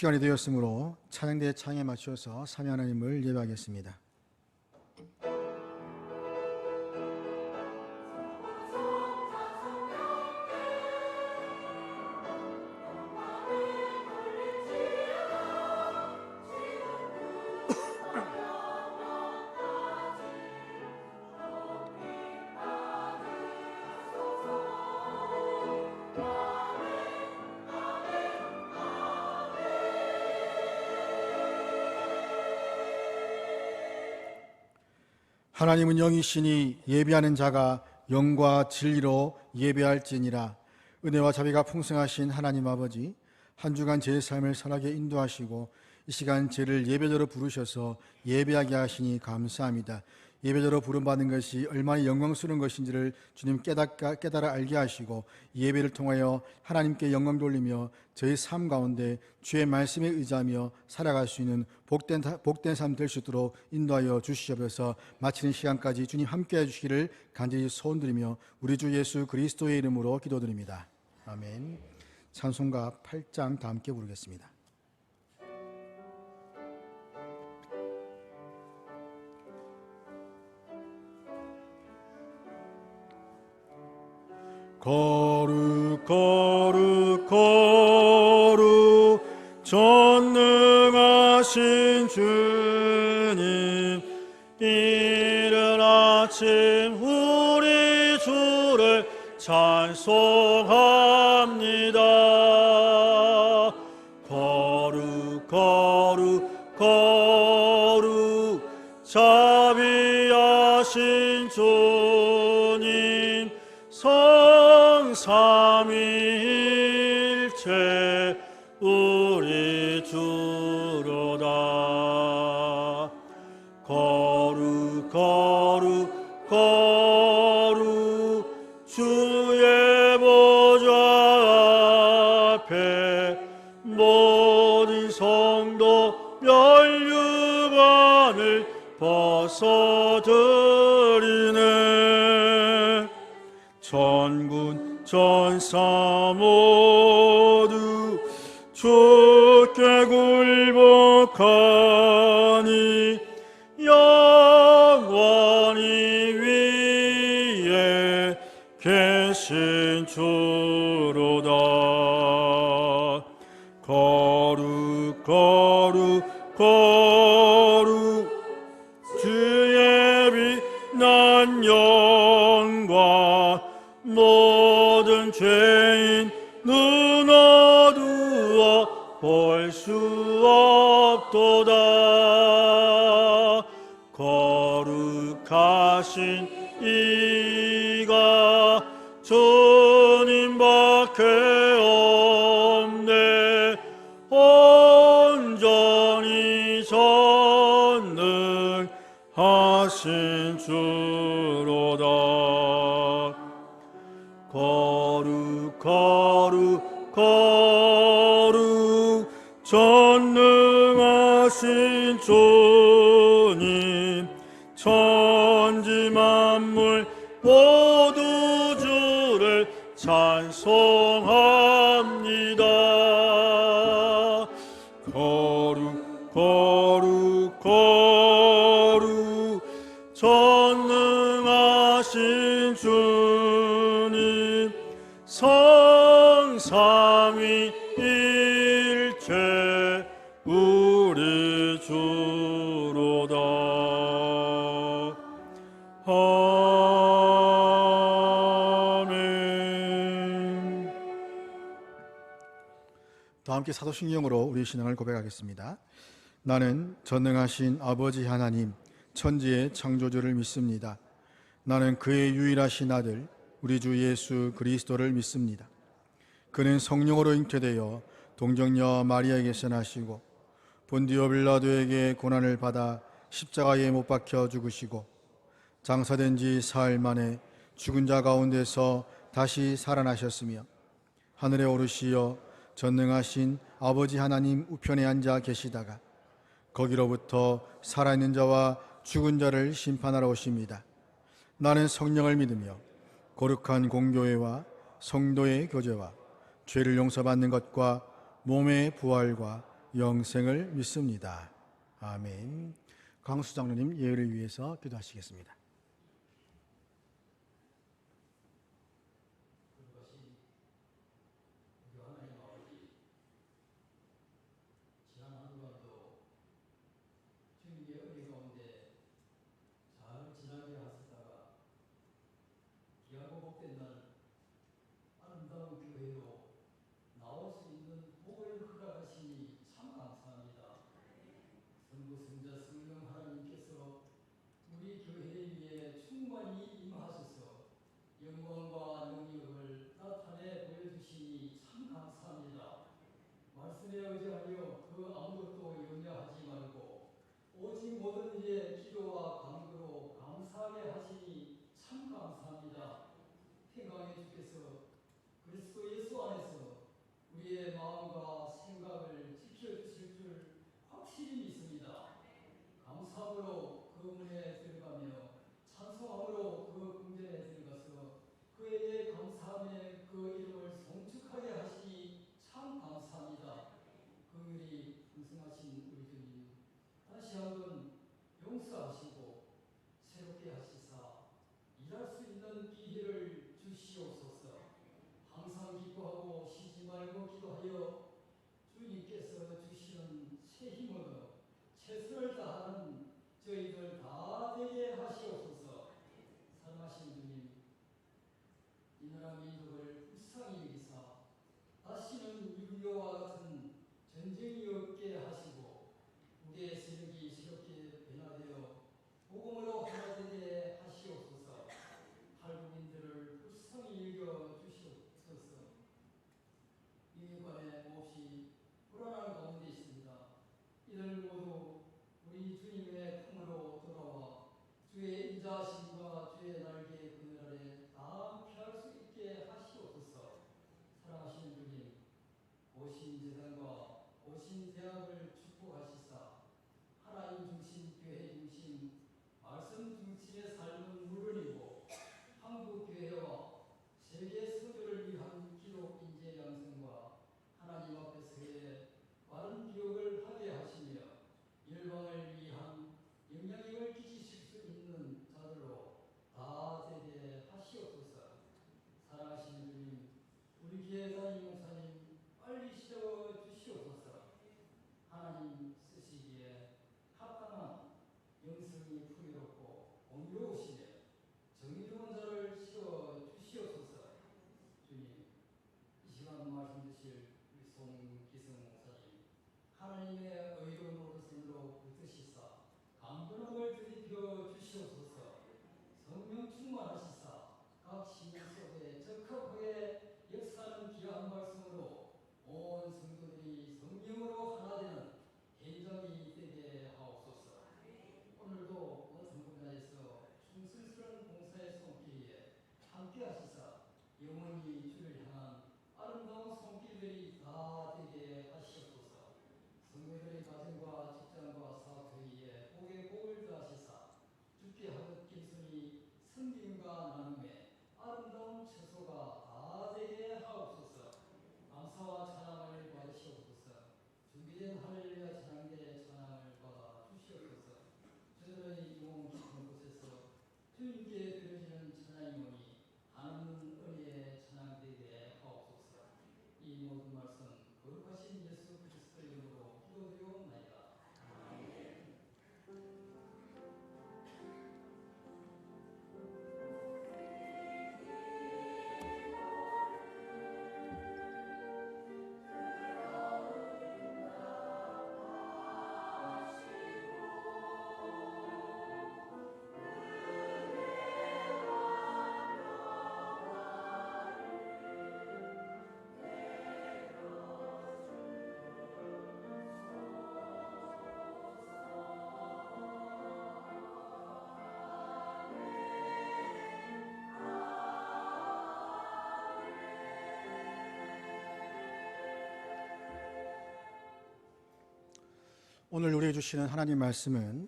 시간이 되었으므로 찬양대의 창에 맞춰서 삼위 하나님을 예배하겠습니다. 하나님은 영이시니 예배하는 자가 영과 진리로 예배할지니라. 은혜와 자비가 풍성하신 하나님 아버지, 한 주간 제 삶을 선하게 인도하시고 이 시간 저를 예배자로 부르셔서 예배하게 하시니 감사합니다. 예배자로 부름받는 것이 얼마나 영광스러운 것인지를 주님 깨달아 알게 하시고 예배를 통하여 하나님께 영광 돌리며 저희 삶 가운데 주의 말씀에 의지하며 살아갈 수 있는 복된 삶 될 수 있도록 인도하여 주시옵소서. 마치는 시간까지 주님 함께해 주시기를 간절히 소원드리며 우리 주 예수 그리스도의 이름으로 기도드립니다. 아멘. 찬송가 8장 다 함께 부르겠습니다. 거룩 거룩 거룩 전능하신 주님, 이른 아침 우리 주를 찬송합니다. 거룩 거룩 거룩 자비하신 주님, 성삼위일체 우리 주로다. 거룩 거룩 거룩 주의 보좌 앞에 모든 성도 면류관을 벗어드리네. 전군 전사 모두 주께 굴복하니 영원히 위에 계신 주로다. 거룩 거룩 거룩 주의 빛난 영광, 모든 죄인 눈 어두워 볼 수 없도다. 거룩하신 이가 주님밖에 없네. 온전히 전능하신 주로다. 거룩 거룩 거룩 전능하신 주님, 천지 만물 모두 주를 찬송합니다. 거룩 거룩 거룩 전능하신 주님, 성삼위일체 우리 주로다. 아멘. 다 함께 사도신경으로 우리 신앙을 고백하겠습니다. 나는 전능하신 아버지 하나님, 천지의 창조주를 믿습니다. 나는 그의 유일하신 아들 우리 주 예수 그리스도를 믿습니다. 그는 성령으로 잉태되어 동정녀 마리아에게서 나시고 본디오 빌라도에게 고난을 받아 십자가에 못 박혀 죽으시고 장사된 지 사흘 만에 죽은 자 가운데서 다시 살아나셨으며 하늘에 오르시어 전능하신 아버지 하나님 우편에 앉아 계시다가 거기로부터 살아있는 자와 죽은 자를 심판하러 오십니다. 나는 성령을 믿으며 거룩한 공교회와 성도의 교제와 죄를 용서받는 것과 몸의 부활과 영생을 믿습니다. 아멘. 강수 장로님 예를 위해서 기도하시겠습니다. 오늘 우리에게 주시는 하나님 말씀은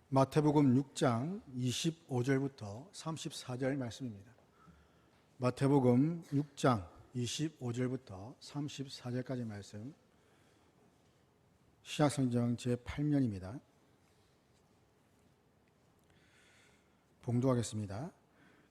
마태복음 6장 25절부터 34절 말씀입니다. 마태복음 6장 25절부터 34절까지 말씀 신약성경 제8면입니다. 봉독하겠습니다.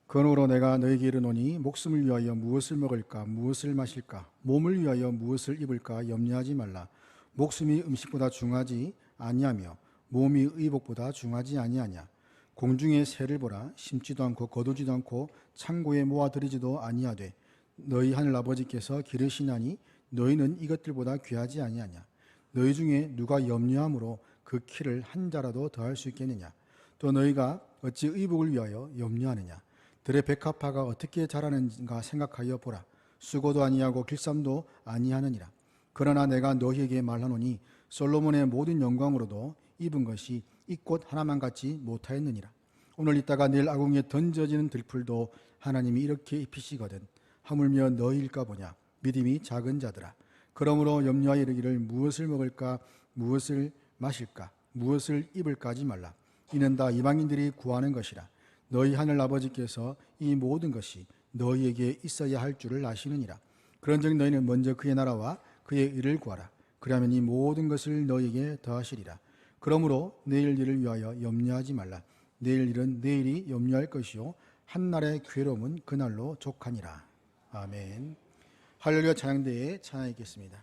그러므로 내가 너에게 이르노니 목숨을 위하여 무엇을 먹을까 무엇을 마실까 몸을 위하여 무엇을 입을까 염려하지 말라. 목숨이 음식보다 중하지 아니하며 몸이 의복보다 중하지 아니하냐. 공중의 새를 보라. 심지도 않고 거두지도 않고 창고에 모아들이지도 아니하되 너희 하늘 아버지께서 기르시나니 너희는 이것들보다 귀하지 아니하냐. 너희 중에 누가 염려함으로 그 키를 한 자라도 더할 수 있겠느냐. 또 너희가 어찌 의복을 위하여 염려하느냐. 들의 백합화가 어떻게 자라는가 생각하여 보라. 수고도 아니하고 길쌈도 아니하느니라. 그러나 내가 너희에게 말하노니 솔로몬의 모든 영광으로도 입은 것이 이 꽃 하나만 같지 못하였느니라. 오늘 있다가 내일 아궁이에 던져지는 들풀도 하나님이 이렇게 입히시거든 하물며 너희일까 보냐. 믿음이 작은 자들아. 그러므로 염려하여 이르기를 무엇을 먹을까 무엇을 마실까 무엇을 입을까 하지 말라. 이는 다 이방인들이 구하는 것이라. 너희 하늘 아버지께서 이 모든 것이 너희에게 있어야 할 줄을 아시느니라. 그런즉 너희는 먼저 그의 나라와 그의 의를 구하라. 그러면 이 모든 것을 너희에게 더하시리라. 그러므로 내일 일을 위하여 염려하지 말라. 내일 일은 내일이 염려할 것이요 한날의 괴로움은 그날로 족하니라. 아멘. 할렐루야. 찬양대에 찬양하겠습니다.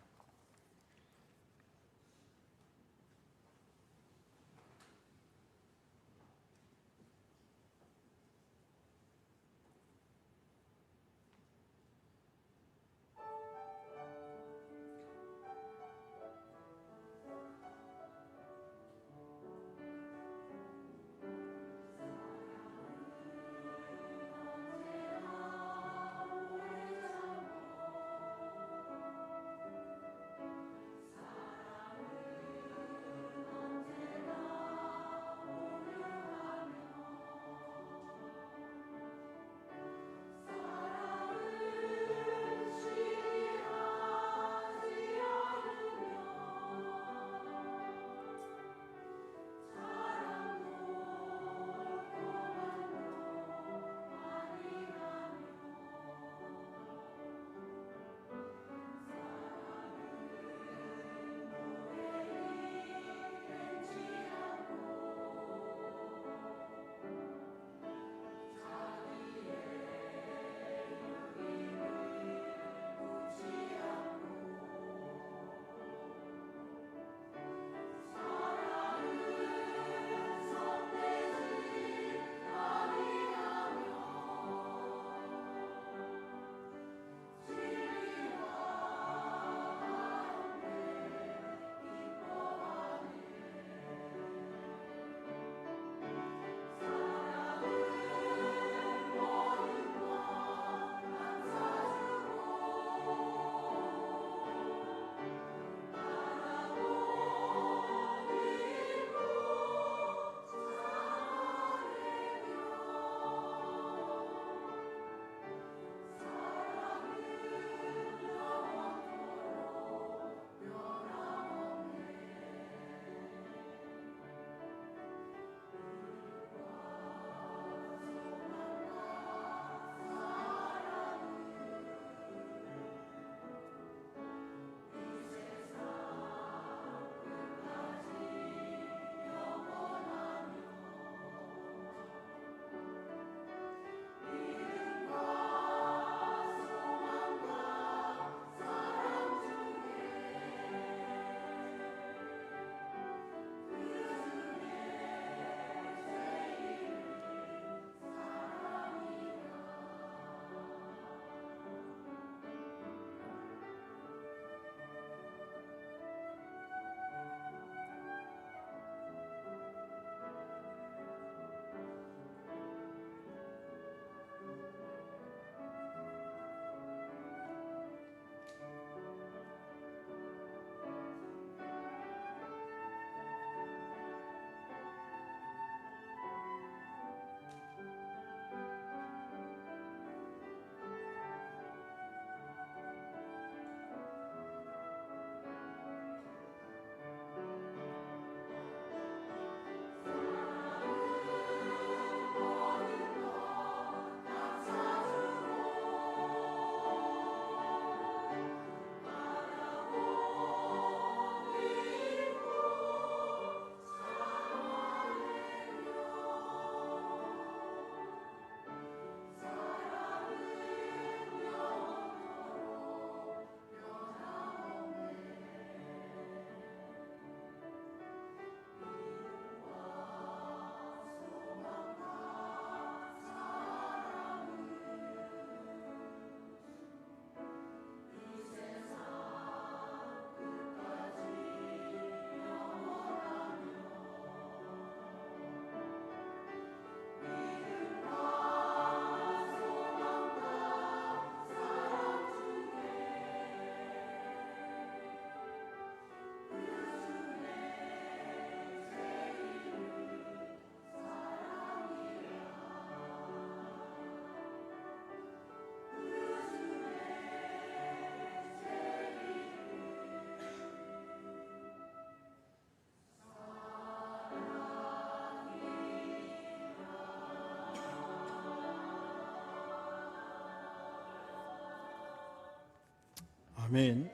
아멘.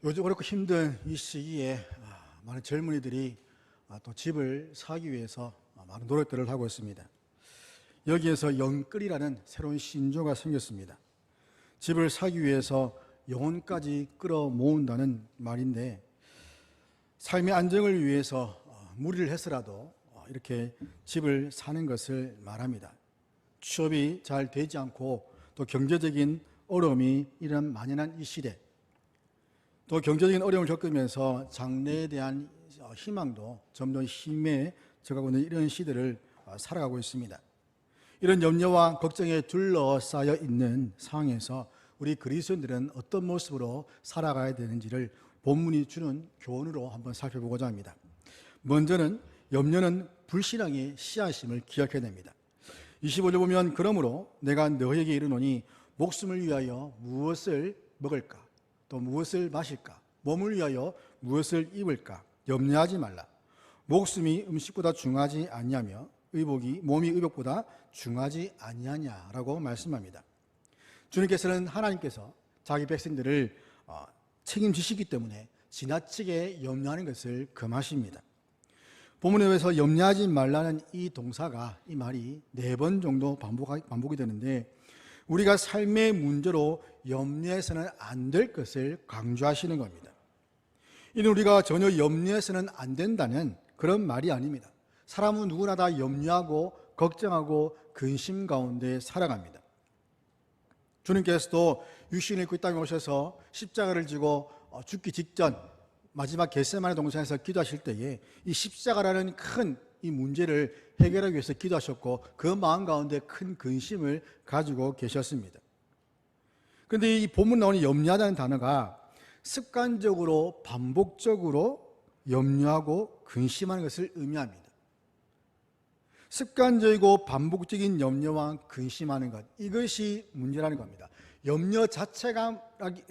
요즘 어렵고 힘든 이 시기에 많은 젊은이들이 또 집을 사기 위해서 많은 노력들을 하고 있습니다. 여기에서 영끌이라는 새로운 신조가 생겼습니다. 집을 사기 위해서 영혼까지 끌어모은다는 말인데, 삶의 안정을 위해서 무리를 해서라도 이렇게 집을 사는 것을 말합니다. 취업이 잘 되지 않고 또 경제적인 어려움이 이런 만연한 이 시대, 또 경제적인 어려움을 겪으면서 장래에 대한 희망도 점점 희미해져가고 있는 이런 시대를 살아가고 있습니다. 이런 염려와 걱정에 둘러싸여 있는 상황에서 우리 그리스도인들은 어떤 모습으로 살아가야 되는지를 본문이 주는 교훈으로 한번 살펴보고자 합니다. 먼저는 염려는 불신앙의 씨앗임을 기억해야 됩니다. 25절 보면, 그러므로 내가 너에게 이르노니 목숨을 위하여 무엇을 먹을까, 또 무엇을 마실까, 몸을 위하여 무엇을 입을까 염려하지 말라. 목숨이 음식보다 중하지 아니하며 몸이 의복보다 중하지 아니하냐라고 말씀합니다. 주님께서는 하나님께서 자기 백성들을 책임지시기 때문에 지나치게 염려하는 것을 금하십니다. 본문에서 염려하지 말라는 이 동사가, 이 말이 4번 정도 반복이 되는데, 우리가 삶의 문제로 염려해서는 안 될 것을 강조하시는 겁니다. 이는 우리가 전혀 염려해서는 안 된다는 그런 말이 아닙니다. 사람은 누구나 다 염려하고 걱정하고 근심 가운데 살아갑니다. 주님께서도 육신을 입고 이 땅에 오셔서 십자가를 지고 죽기 직전 마지막 겟세마네 동산에서 기도하실 때에 이 십자가라는 큰 이 문제를 해결하기 위해서 기도하셨고, 그 마음 가운데 큰 근심을 가지고 계셨습니다. 그런데 이 본문 나오는 염려하다는 단어가 습관적으로 반복적으로 염려하고 근심하는 것을 의미합니다. 습관적이고 반복적인 염려와 근심하는 것, 이것이 문제라는 겁니다. 염려 자체가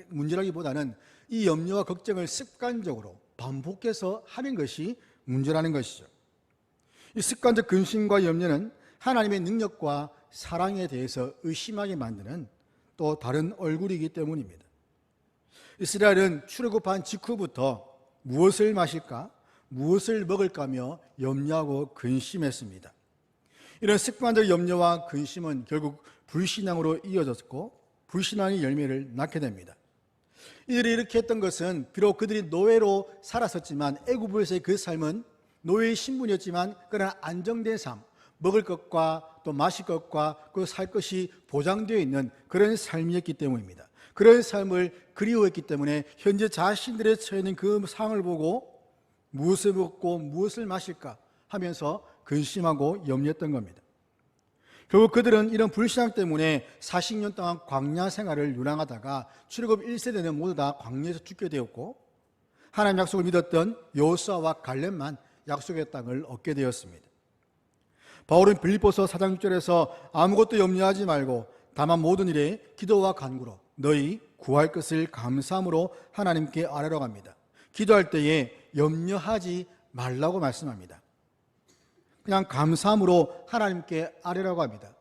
문제라기보다는 이 염려와 걱정을 습관적으로 반복해서 하는 것이 문제라는 것이죠. 이 습관적 근심과 염려는 하나님의 능력과 사랑에 대해서 의심하게 만드는 또 다른 얼굴이기 때문입니다. 이스라엘은 출애굽한 직후부터 무엇을 마실까, 무엇을 먹을까며 염려하고 근심했습니다. 이런 습관적 염려와 근심은 결국 불신앙으로 이어졌고, 불신앙의 열매를 낳게 됩니다. 이들이 이렇게 했던 것은 비록 그들이 노예로 살았었지만, 애굽에서의 그 삶은 노예의 신분이었지만 그러나 안정된 삶, 먹을 것과 또 마실 것과 그 살 것이 보장되어 있는 그런 삶이었기 때문입니다. 그런 삶을 그리워했기 때문에 현재 자신들의 처해 있는 그 상황을 보고 무엇을 먹고 무엇을 마실까 하면서 근심하고 염려했던 겁니다. 결국 그들은 이런 불신앙 때문에 40년 동안 광야 생활을 유랑하다가 출애굽 1세대는 모두 다 광야에서 죽게 되었고, 하나님 약속을 믿었던 여호수아와 갈렙만 약속의 땅을 얻게 되었습니다. 바울은 빌립보서 4장 6절에서 아무것도 염려하지 말고 다만 모든 일에 기도와 간구로 너희 구할 것을 감사함으로 하나님께 아뢰라고 합니다. 기도할 때에 염려하지 말라고 말씀합니다. 그냥 감사함으로 하나님께 아뢰라고 합니다.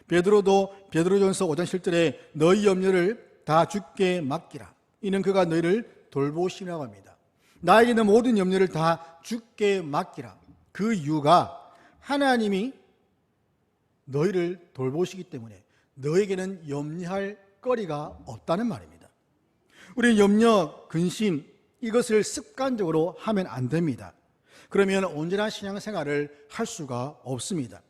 베드로도 베드로전서 5장 7절에 너희 염려를 다 주께 맡기라. 이는 그가 너희를 돌보시라고 합니다. 나에게는 모든 염려를 다 주께 맡기라. 그 이유가 하나님이 너희를 돌보시기 때문에 너에게는 염려할 거리가 없다는 말입니다. 우리는 염려, 근심 이것을 습관적으로 하면 안 됩니다. 그러면 온전한 신앙생활을 할 수가 없습니다.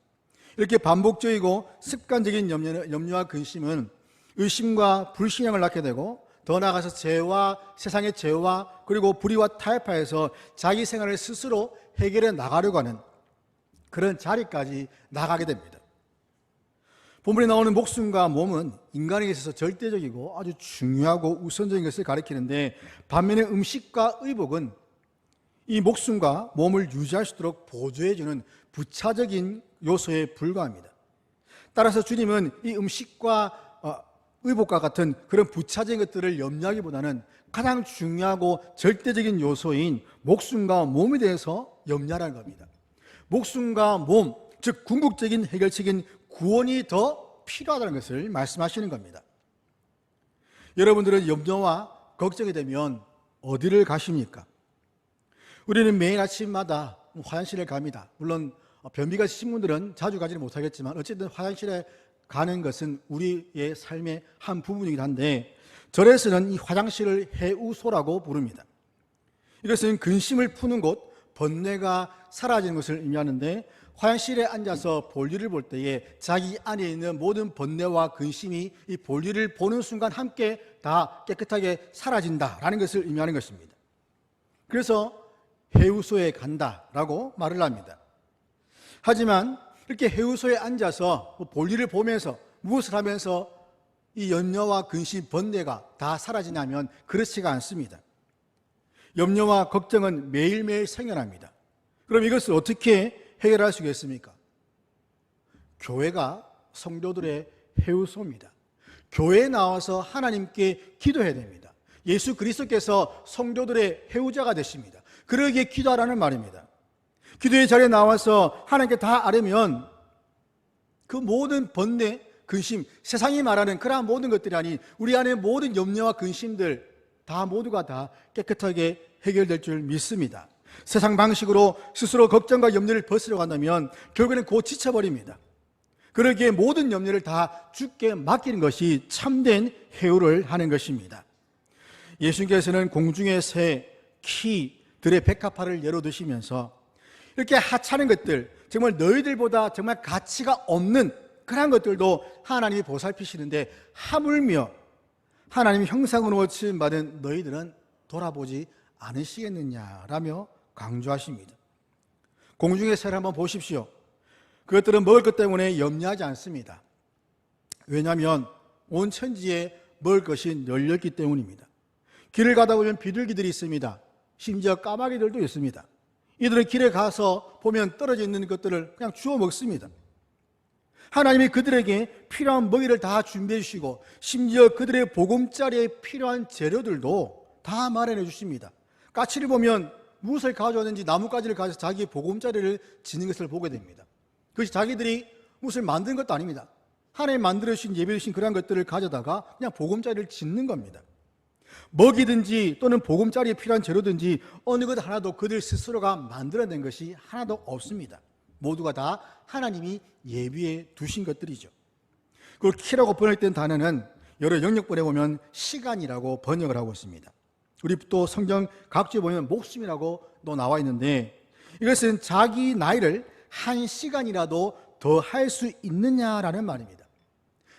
이렇게 반복적이고 습관적인 염려와 근심은 의심과 불신앙을 낳게 되고, 더 나아가서 죄와 세상의 죄와 그리고 불의와 타협하여서 자기 생활을 스스로 해결해 나가려고 하는 그런 자리까지 나가게 됩니다. 본문에 나오는 목숨과 몸은 인간에게 있어서 절대적이고 아주 중요하고 우선적인 것을 가리키는데, 반면에 음식과 의복은 이 목숨과 몸을 유지할 수 있도록 보조해주는 부차적인 요소에 불과합니다. 따라서 주님은 이 음식과 의복과 같은 그런 부차적인 것들을 염려하기보다는 가장 중요하고 절대적인 요소인 목숨과 몸에 대해서 염려하라는 겁니다. 목숨과 몸, 즉 궁극적인 해결책인 구원이 더 필요하다는 것을 말씀하시는 겁니다. 여러분들은 염려와 걱정이 되면 어디를 가십니까? 우리는 매일 아침마다 화장실에 갑니다. 물론 변비가 있으신 분들은 자주 가지는 못하겠지만 어쨌든 화장실에 가는 것은 우리의 삶의 한 부분이긴 한데, 절에서는 이 화장실을 해우소라고 부릅니다. 이것은 근심을 푸는 곳, 번뇌가 사라지는 것을 의미하는데, 화장실에 앉아서 볼일을 볼 때에 자기 안에 있는 모든 번뇌와 근심이 이 볼일을 보는 순간 함께 다 깨끗하게 사라진다라는 것을 의미하는 것입니다. 그래서 해우소에 간다라고 말을 합니다. 하지만 이렇게 해우소에 앉아서 볼일을 보면서 무엇을 하면서 이 염려와 근심, 번뇌가 다 사라지냐면 그렇지가 않습니다. 염려와 걱정은 매일매일 생겨납니다. 그럼 이것을 어떻게 해결할 수 있겠습니까? 교회가 성도들의 해우소입니다. 교회에 나와서 하나님께 기도해야 됩니다. 예수 그리스도께서 성도들의 해우자가 되십니다. 그러기에 기도하라는 말입니다. 기도의 자리에 나와서 하나님께 다 아뢰면 그 모든 번뇌, 근심, 세상이 말하는 그러한 모든 것들이 아닌 우리 안에 모든 염려와 근심들 다 모두가 다 깨끗하게 해결될 줄 믿습니다. 세상 방식으로 스스로 걱정과 염려를 벗으려고 한다면 결국에는 곧 지쳐버립니다. 그러기에 모든 염려를 다 주께 맡기는 것이 참된 해우를 하는 것입니다. 예수님께서는 공중의 새, 키, 들의 백합화를 예로 드시면서 이렇게 하찮은 것들, 정말 너희들보다 정말 가치가 없는 그러한 것들도 하나님이 보살피시는데 하물며 하나님 형상으로 지음받은 너희들은 돌아보지 않으시겠느냐라며 강조하십니다. 공중의 새를 한번 보십시오. 그것들은 먹을 것 때문에 염려하지 않습니다. 왜냐하면 온 천지에 먹을 것이 널렸기 때문입니다. 길을 가다 보면 비둘기들이 있습니다. 심지어 까마귀들도 있습니다. 이들은 길에 가서 보면 떨어져 있는 것들을 그냥 주워 먹습니다. 하나님이 그들에게 필요한 먹이를 다 준비해 주시고 심지어 그들의 보금자리에 필요한 재료들도 다 마련해 주십니다. 까치를 보면 무엇을 가져왔는지 나뭇가지를 가져서 자기의 보금자리를 지는 것을 보게 됩니다. 그것이 자기들이 무엇을 만든 것도 아닙니다. 하나님 만들어 주신, 예배해 주신 그런 것들을 가져다가 그냥 보금자리를 짓는 겁니다. 먹이든지 또는 보금자리에 필요한 재료든지 어느 것 하나도 그들 스스로가 만들어낸 것이 하나도 없습니다. 모두가 다 하나님이 예비해 두신 것들이죠. 그리고 키라고 번역된 단어는 여러 영역본에 보면 시간이라고 번역을 하고 있습니다. 우리 또 성경 각주에 보면 목숨이라고 또 나와 있는데, 이것은 자기 나이를 한 시간이라도 더 할 수 있느냐라는 말입니다.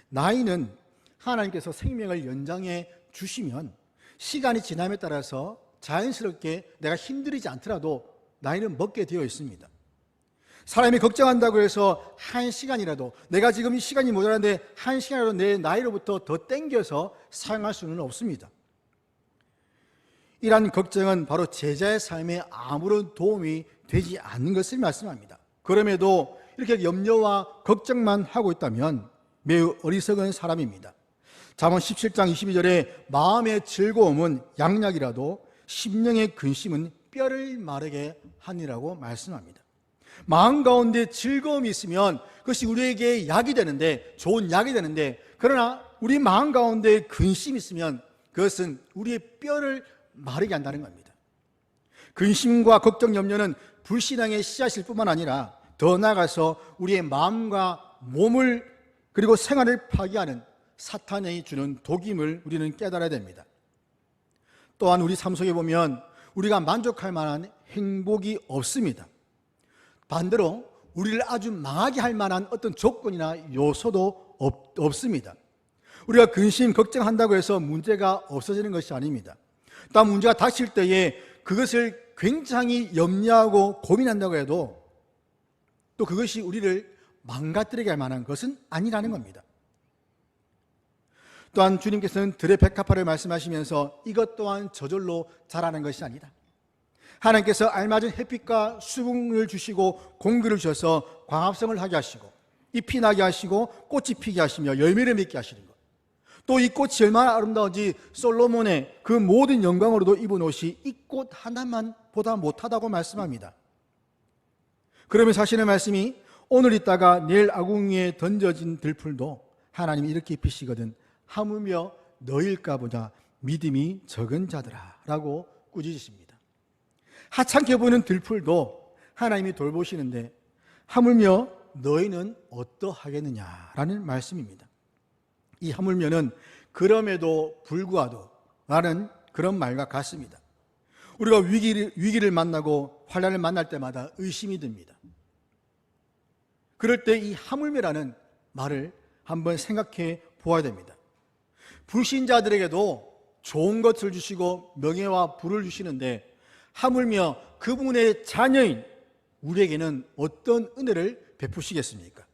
나이는 하나님께서 생명을 연장해 주시면 시간이 지남에 따라서 자연스럽게 내가 힘들이지 않더라도 나이는 먹게 되어 있습니다. 사람이 걱정한다고 해서 한 시간이라도, 내가 지금 이 시간이 모자란데 한 시간이라도 내 나이로부터 더 땡겨서 사용할 수는 없습니다. 이러한 걱정은 바로 제자의 삶에 아무런 도움이 되지 않는 것을 말씀합니다. 그럼에도 이렇게 염려와 걱정만 하고 있다면 매우 어리석은 사람입니다. 잠언 17장 22절에 마음의 즐거움은 양약이라도 심령의 근심은 뼈를 마르게 하니라고 말씀합니다. 마음 가운데 즐거움이 있으면 그것이 우리에게 약이 되는데, 좋은 약이 되는데, 그러나 우리 마음 가운데 근심이 있으면 그것은 우리의 뼈를 마르게 한다는 겁니다. 근심과 걱정, 염려는 불신앙의 씨앗일 뿐만 아니라 더 나아가서 우리의 마음과 몸을 그리고 생활을 파괴하는 사탄이 주는 독임을 우리는 깨달아야 됩니다. 또한 우리 삶 속에 보면 우리가 만족할 만한 행복이 없습니다. 반대로 우리를 아주 망하게 할 만한 어떤 조건이나 요소도 없습니다. 우리가 근심, 걱정한다고 해서 문제가 없어지는 것이 아닙니다. 또 문제가 닥칠 때에 그것을 굉장히 염려하고 고민한다고 해도 또 그것이 우리를 망가뜨리게 할 만한 것은 아니라는 겁니다. 또한 주님께서는 들의 백합화를 말씀하시면서 이것 또한 저절로 자라는 것이 아니다. 하나님께서 알맞은 햇빛과 수분을 주시고 공기를 주셔서 광합성을 하게 하시고 잎이 나게 하시고 꽃이 피게 하시며 열매를 맺게 하시는 것. 또 이 꽃이 얼마나 아름다운지 솔로몬의 그 모든 영광으로도 입은 옷이 이 꽃 하나만 보다 못하다고 말씀합니다. 그러면서 하시는 말씀이 오늘 있다가 내일 아궁이에 던져진 들풀도 하나님이 이렇게 입히시거든 하물며 너일까 보다 믿음이 적은 자들아 라고 꾸짖으십니다. 하찮게 보이는 들풀도 하나님이 돌보시는데 하물며 너희는 어떠하겠느냐라는 말씀입니다. 이 하물며는 그럼에도 불구하도 라는 그런 말과 같습니다. 우리가 위기를 만나고 환난을 만날 때마다 의심이 듭니다. 그럴 때 이 하물며라는 말을 한번 생각해 보아야 됩니다. 불신자들에게도 좋은 것을 주시고 명예와 부를 주시는데 하물며 그분의 자녀인 우리에게는 어떤 은혜를 베푸시겠습니까?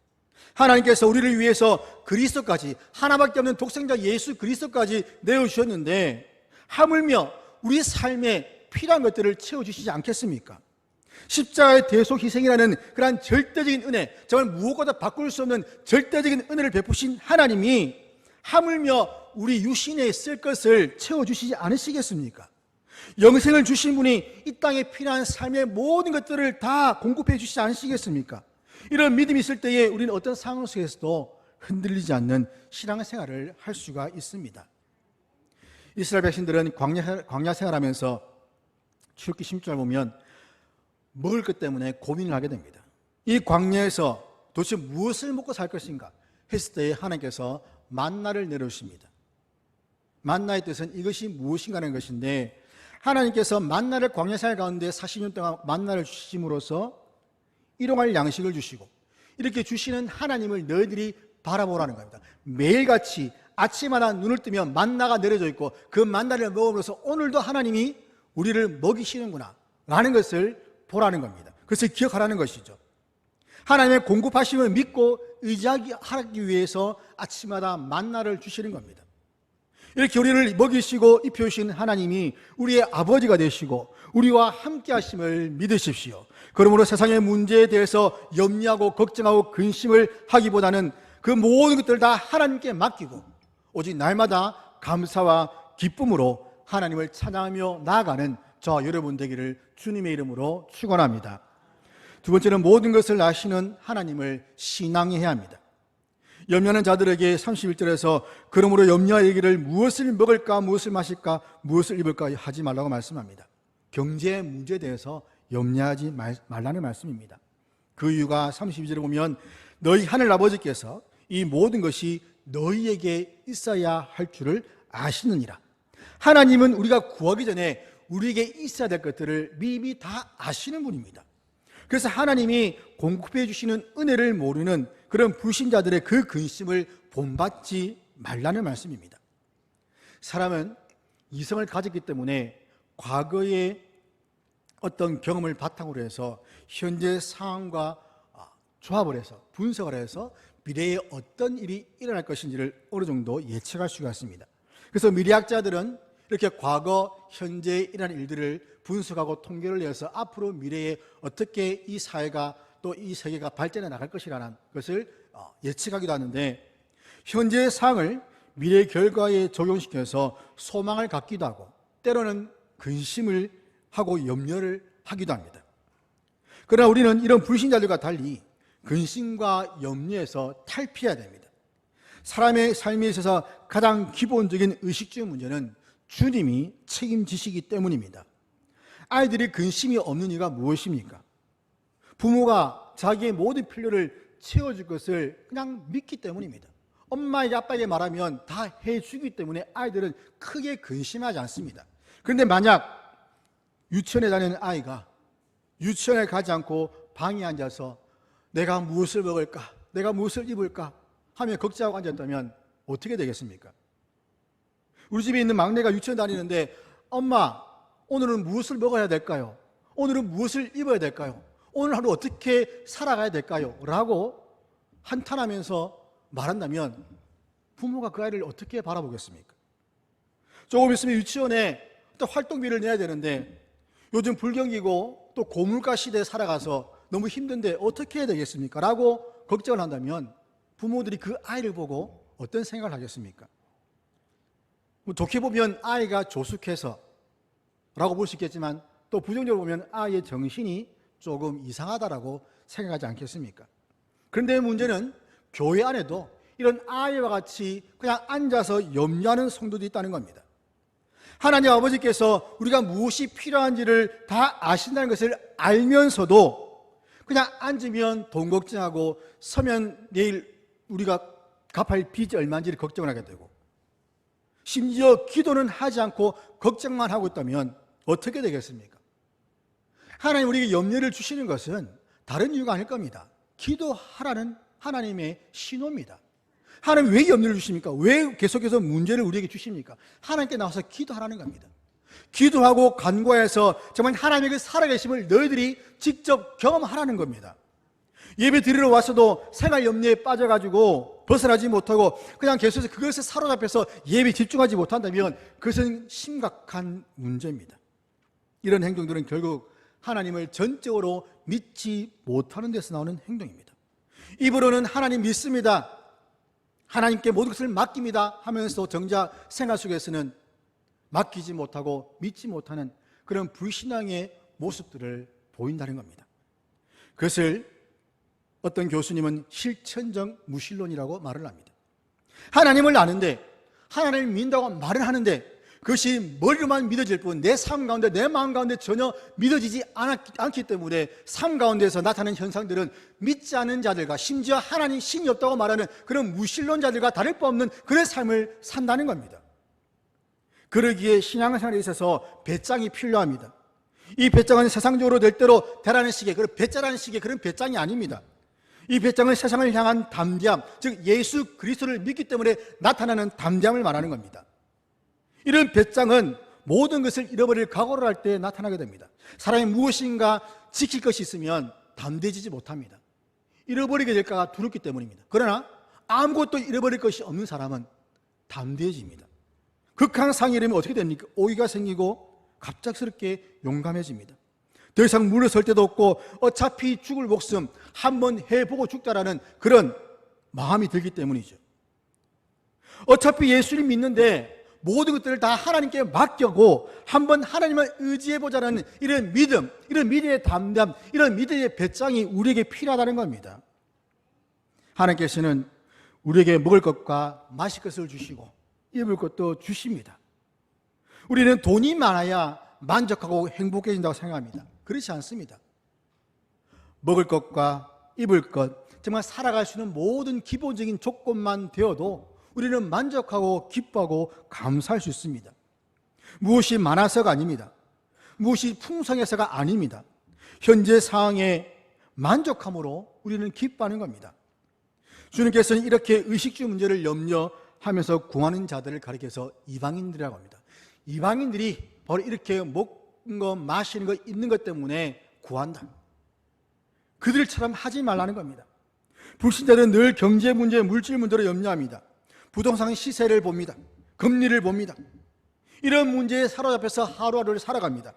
하나님께서 우리를 위해서 그리스도까지, 하나밖에 없는 독생자 예수 그리스도까지 내어주셨는데 하물며 우리 삶에 필요한 것들을 채워주시지 않겠습니까? 십자가의 대속 희생이라는 그러한 절대적인 은혜, 정말 무엇보다 바꿀 수 없는 절대적인 은혜를 베푸신 하나님이 하물며 우리 유신에 쓸 것을 채워주시지 않으시겠습니까? 영생을 주신 분이 이 땅에 필요한 삶의 모든 것들을 다 공급해 주시지 않으시겠습니까? 이런 믿음이 있을 때에 우리는 어떤 상황 속에서도 흔들리지 않는 신앙생활을 할 수가 있습니다. 이스라엘 백성들은 광야 생활하면서 출애굽기 16절 보면 먹을 것 때문에 고민을 하게 됩니다. 이 광야에서 도대체 무엇을 먹고 살 것인가 했을 때에 하나님께서 만나를 내려주십니다. 만나의 뜻은 이것이 무엇인가 하는 것인데 하나님께서 만나를 광야 생활 가운데 40년 동안 만나를 주심으로써 일용할 양식을 주시고 이렇게 주시는 하나님을 너희들이 바라보라는 겁니다. 매일같이 아침마다 눈을 뜨면 만나가 내려져 있고 그 만나를 먹음으로써 오늘도 하나님이 우리를 먹이시는구나 라는 것을 보라는 겁니다. 그것을 기억하라는 것이죠. 하나님의 공급하심을 믿고 의지하기 위해서 아침마다 만나를 주시는 겁니다. 이렇게 우리를 먹이시고 입혀주신 하나님이 우리의 아버지가 되시고 우리와 함께 하심을 믿으십시오. 그러므로 세상의 문제에 대해서 염려하고 걱정하고 근심을 하기보다는 그 모든 것들을 다 하나님께 맡기고 오직 날마다 감사와 기쁨으로 하나님을 찬양하며 나아가는 저와 여러분 되기를 주님의 이름으로 축원합니다. 두 번째는 모든 것을 아시는 하나님을 신앙해야 합니다. 염려하는 자들에게 31절에서 그러므로 염려하기를 무엇을 먹을까 무엇을 마실까 무엇을 입을까 하지 말라고 말씀합니다. 경제 문제에 대해서 염려하지 말라는 말씀입니다. 그 이유가 32절에 보면 너희 하늘 아버지께서 이 모든 것이 너희에게 있어야 할 줄을 아시느니라. 하나님은 우리가 구하기 전에 우리에게 있어야 될 것들을 미리 다 아시는 분입니다. 그래서 하나님이 공급해 주시는 은혜를 모르는 그런 불신자들의 그 근심을 본받지 말라는 말씀입니다. 사람은 이성을 가졌기 때문에 과거의 어떤 경험을 바탕으로 해서 현재 상황과 조합을 해서 분석을 해서 미래에 어떤 일이 일어날 것인지를 어느 정도 예측할 수가 있습니다. 그래서 미래학자들은 이렇게 과거, 현재에 일어난 일들을 분석하고 통계를 내서 앞으로 미래에 어떻게 이 사회가 또 이 세계가 발전해 나갈 것이라는 것을 예측하기도 하는데 현재의 상황을 미래의 결과에 적용시켜서 소망을 갖기도 하고 때로는 근심을 하고 염려를 하기도 합니다. 그러나 우리는 이런 불신자들과 달리 근심과 염려에서 탈피해야 됩니다. 사람의 삶에 있어서 가장 기본적인 의식주의 문제는 주님이 책임지시기 때문입니다. 아이들이 근심이 없는 이유가 무엇입니까? 부모가 자기의 모든 필요를 채워줄 것을 그냥 믿기 때문입니다. 엄마에게 아빠에게 말하면 다 해주기 때문에 아이들은 크게 근심하지 않습니다. 그런데 만약 유치원에 다니는 아이가 유치원에 가지 않고 방에 앉아서 내가 무엇을 먹을까? 내가 무엇을 입을까? 하며 걱정하고 앉았다면 어떻게 되겠습니까? 우리 집에 있는 막내가 유치원 다니는데 엄마, 오늘은 무엇을 먹어야 될까요? 오늘은 무엇을 입어야 될까요? 오늘 하루 어떻게 살아가야 될까요? 라고 한탄하면서 말한다면 부모가 그 아이를 어떻게 바라보겠습니까? 조금 있으면 유치원에 또 활동비를 내야 되는데 요즘 불경기고 또 고물가 시대에 살아가서 너무 힘든데 어떻게 해야 되겠습니까? 라고 걱정을 한다면 부모들이 그 아이를 보고 어떤 생각을 하겠습니까? 좋게 보면 아이가 조숙해서 라고 볼 수 있겠지만 또 부정적으로 보면 아이의 정신이 조금 이상하다라고 생각하지 않겠습니까? 그런데 문제는 교회 안에도 이런 아이와 같이 그냥 앉아서 염려하는 성도도 있다는 겁니다. 하나님 아버지께서 우리가 무엇이 필요한지를 다 아신다는 것을 알면서도 그냥 앉으면 돈 걱정하고 서면 내일 우리가 갚을 빚이 얼마인지를 걱정을 하게 되고, 심지어 기도는 하지 않고 걱정만 하고 있다면 어떻게 되겠습니까? 하나님 우리에게 염려를 주시는 것은 다른 이유가 아닐 겁니다. 기도하라는 하나님의 신호입니다. 하나님 왜 염려를 주십니까? 왜 계속해서 문제를 우리에게 주십니까? 하나님께 나와서 기도하라는 겁니다. 기도하고 간구해서 정말 하나님의 살아계심을 너희들이 직접 경험하라는 겁니다. 예배 드리러 와서도 생활 염려에 빠져가지고 벗어나지 못하고 그냥 계속해서 그것에 사로잡혀서 예배에 집중하지 못한다면 그것은 심각한 문제입니다. 이런 행동들은 결국 하나님을 전적으로 믿지 못하는 데서 나오는 행동입니다. 입으로는 하나님 믿습니다, 하나님께 모든 것을 맡깁니다 하면서 정작 생활 속에서는 맡기지 못하고 믿지 못하는 그런 불신앙의 모습들을 보인다는 겁니다. 그것을 어떤 교수님은 실천적 무신론이라고 말을 합니다. 하나님을 아는데, 하나님을 믿는다고 말을 하는데 그것이 머리로만 믿어질 뿐 내 삶 가운데, 내 마음 가운데 전혀 믿어지지 않기 때문에 삶 가운데서 나타나는 현상들은 믿지 않는 자들과 심지어 하나님 신이 없다고 말하는 그런 무신론자들과 다를 바 없는 그런 삶을 산다는 겁니다. 그러기에 신앙생활에 있어서 배짱이 필요합니다. 이 배짱은 세상적으로 될 대로 되라는 식의 그런 배짱라는 식의 그런 배짱이 아닙니다. 이 배짱은 세상을 향한 담대함, 즉 예수 그리스도를 믿기 때문에 나타나는 담대함을 말하는 겁니다. 이런 배짱은 모든 것을 잃어버릴 각오를 할 때 나타나게 됩니다. 사람이 무엇인가 지킬 것이 있으면 담대해지지 못합니다. 잃어버리게 될까 두렵기 때문입니다. 그러나 아무것도 잃어버릴 것이 없는 사람은 담대해집니다. 극한 상황이 되면 어떻게 됩니까? 오기가 생기고 갑작스럽게 용감해집니다. 더 이상 물러설 데도 없고 어차피 죽을 목숨 한번 해보고 죽다라는 그런 마음이 들기 때문이죠. 어차피 예수를 믿는데 모든 것들을 다 하나님께 맡겨고 한번 하나님을 의지해보자는 이런 믿음, 이런 믿음의 담대함, 이런 믿음의 배짱이 우리에게 필요하다는 겁니다. 하나님께서는 우리에게 먹을 것과 마실 것을 주시고 입을 것도 주십니다. 우리는 돈이 많아야 만족하고 행복해진다고 생각합니다. 그렇지 않습니다. 먹을 것과 입을 것, 정말 살아갈 수 있는 모든 기본적인 조건만 되어도 우리는 만족하고 기뻐하고 감사할 수 있습니다. 무엇이 많아서가 아닙니다. 무엇이 풍성해서가 아닙니다. 현재 상황에 만족함으로 우리는 기뻐하는 겁니다. 주님께서는 이렇게 의식주 문제를 염려하면서 구하는 자들을 가리켜서 이방인들이라고 합니다. 이방인들이 바로 이렇게 먹는 것, 마시는 것, 입는 것 때문에 구한다. 그들처럼 하지 말라는 겁니다. 불신자들은 늘 경제 문제, 물질 문제로 염려합니다. 부동산 시세를 봅니다. 금리를 봅니다. 이런 문제에 사로잡혀서 하루하루를 살아갑니다.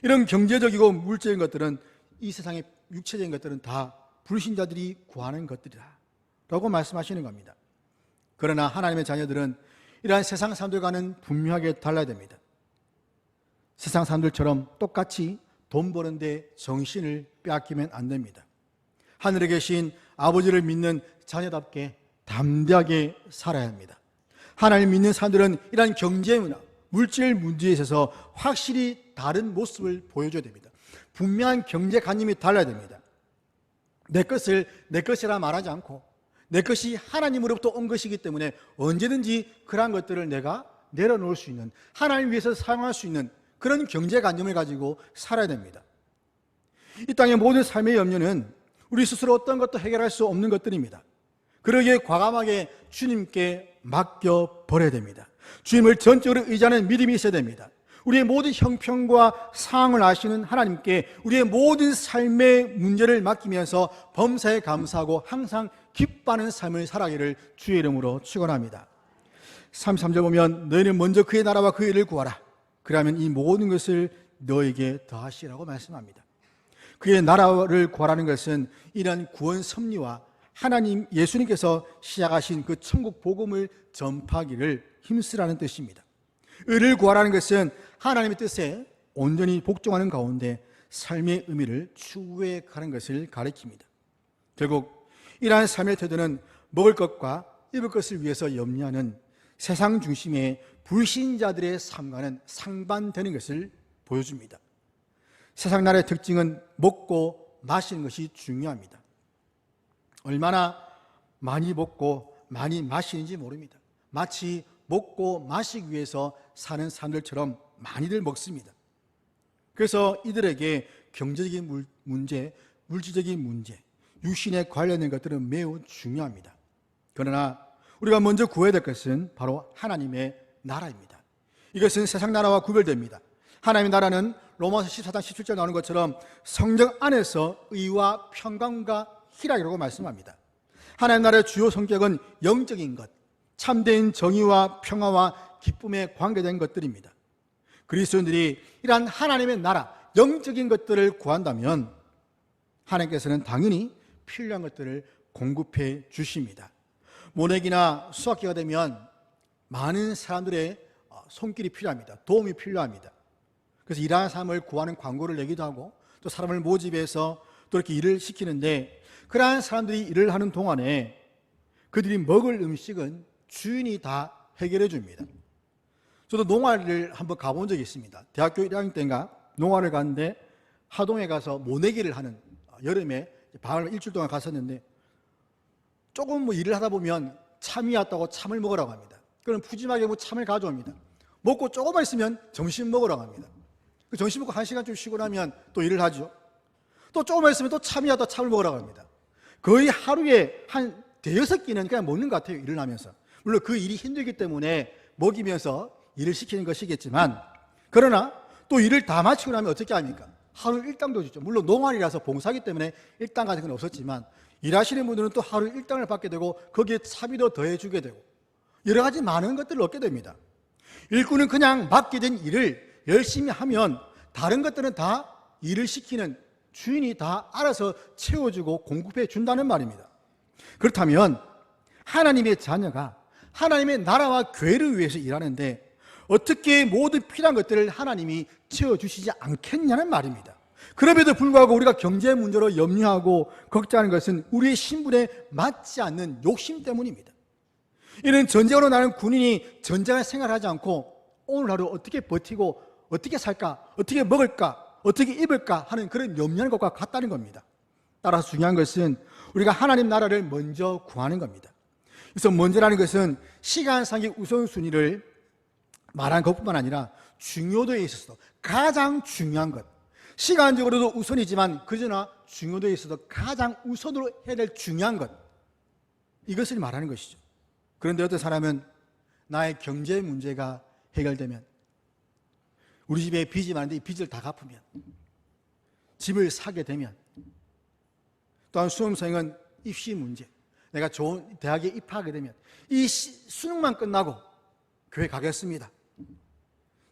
이런 경제적이고 물질적인 것들은 이 세상의 육체적인 것들은 다 불신자들이 구하는 것들이다 라고 말씀하시는 겁니다. 그러나 하나님의 자녀들은 이러한 세상 사람들과는 분명하게 달라야 됩니다. 세상 사람들처럼 똑같이 돈 버는데 정신을 빼앗기면 안 됩니다. 하늘에 계신 아버지를 믿는 자녀답게 담대하게 살아야 합니다. 하나님 믿는 사람들은 이러한 경제 문화, 물질 문제에 있어서 확실히 다른 모습을 보여줘야 됩니다. 분명한 경제관념이 달라야 됩니다. 내 것을 내 것이라 말하지 않고 내 것이 하나님으로부터 온 것이기 때문에 언제든지 그러한 것들을 내가 내려놓을 수 있는, 하나님 위해서 사용할 수 있는 그런 경제관념을 가지고 살아야 됩니다. 이 땅의 모든 삶의 염려는 우리 스스로 어떤 것도 해결할 수 없는 것들입니다. 그러기에 과감하게 주님께 맡겨버려야 됩니다. 주님을 전적으로 의지하는 믿음이 있어야 됩니다. 우리의 모든 형편과 상황을 아시는 하나님께 우리의 모든 삶의 문제를 맡기면서 범사에 감사하고 항상 기뻐하는 삶을 살아가기를 주의 이름으로 축원합니다. 33절 보면 너희는 먼저 그의 나라와 그의 일을 구하라. 그러면 이 모든 것을 너에게 더하시라고 말씀합니다. 그의 나라를 구하라는 것은 이러한 구원 섭리와 하나님 예수님께서 시작하신 그 천국 복음을 전파하기를 힘쓰라는 뜻입니다. 의를 구하라는 것은 하나님의 뜻에 온전히 복종하는 가운데 삶의 의미를 추구해 가는 것을 가리킵니다. 결국 이러한 삶의 태도는 먹을 것과 입을 것을 위해서 염려하는 세상 중심의 불신자들의 삶과는 상반되는 것을 보여줍니다. 세상 나라의 특징은 먹고 마시는 것이 중요합니다. 얼마나 많이 먹고 많이 마시는지 모릅니다. 마치 먹고 마시기 위해서 사는 사람들처럼 많이들 먹습니다. 그래서 이들에게 경제적인 문제, 물질적인 문제, 육신에 관련된 것들은 매우 중요합니다. 그러나 우리가 먼저 구해야 될 것은 바로 하나님의 나라입니다. 이것은 세상 나라와 구별됩니다. 하나님의 나라는 로마서 14장 17절 나오는 것처럼 성령 안에서 의와 평강과 희락이라고 말씀합니다. 하나님 나라의 주요 성격은 영적인 것, 참된 정의와 평화와 기쁨에 관계된 것들입니다. 그리스도인들이 이러한 하나님의 나라, 영적인 것들을 구한다면 하나님께서는 당연히 필요한 것들을 공급해 주십니다. 모내기나 수학기가 되면 많은 사람들의 손길이 필요합니다. 도움이 필요합니다. 그래서 일하는 사람을 구하는 광고를 내기도 하고 또 사람을 모집해서 또 이렇게 일을 시키는데, 그러한 사람들이 일을 하는 동안에 그들이 먹을 음식은 주인이 다 해결해 줍니다. 저도 농화를 한번 가본 적이 있습니다. 대학교 1학년 때인가 농화를 갔는데 하동에 가서 모내기를 하는, 여름에 방을 일주일 동안 갔었는데, 조금 일을 하다 보면 참이 왔다고 참을 먹으라고 합니다. 그럼 푸짐하게 참을 가져옵니다. 먹고 조금만 있으면 점심 먹으라고 합니다. 그 점심 먹고 1시간쯤 쉬고 나면 또 일을 하죠. 또 조금만 있으면 또 참이 왔다 참을 먹으라고 합니다. 거의 하루에 한 대여섯 끼는 그냥 먹는 것 같아요, 일을 하면서. 물론 그 일이 힘들기 때문에 먹이면서 일을 시키는 것이겠지만, 그러나 또 일을 다 마치고 나면 어떻게 합니까? 하루 일당도 주죠. 물론 농활이라서 봉사하기 때문에 일당 같은 건 없었지만, 일하시는 분들은 또 하루 일당을 받게 되고 거기에 차비도 더해주게 되고 여러 가지 많은 것들을 얻게 됩니다. 일꾼은 그냥 맡겨진 일을 열심히 하면 다른 것들은 다 일을 시키는 주인이 다 알아서 채워주고 공급해 준다는 말입니다. 그렇다면 하나님의 자녀가 하나님의 나라와 교회를 위해서 일하는데 어떻게 모든 필요한 것들을 하나님이 채워주시지 않겠냐는 말입니다. 그럼에도 불구하고 우리가 경제 문제로 염려하고 걱정하는 것은 우리의 신분에 맞지 않는 욕심 때문입니다. 이는 전쟁으로 나는 군인이 전쟁을 생활하지 않고 오늘 하루 어떻게 버티고 어떻게 살까, 어떻게 먹을까, 어떻게 입을까 하는 그런 염려하는 것과 같다는 겁니다. 따라서 중요한 것은 우리가 하나님 나라를 먼저 구하는 겁니다. 그래서 먼저라는 것은 시간상의 우선순위를 말한 것뿐만 아니라 중요도에 있어서도 가장 중요한 것, 시간적으로도 우선이지만 그러나 중요도에 있어서 가장 우선으로 해야 될 중요한 것, 이것을 말하는 것이죠. 그런데 어떤 사람은 나의 경제 문제가 해결되면, 우리 집에 빚이 많은데 이 빚을 다 갚으면, 집을 사게 되면, 또한 수험생은 입시 문제, 내가 좋은 대학에 입학하게 되면 이 수능만 끝나고 교회 가겠습니다.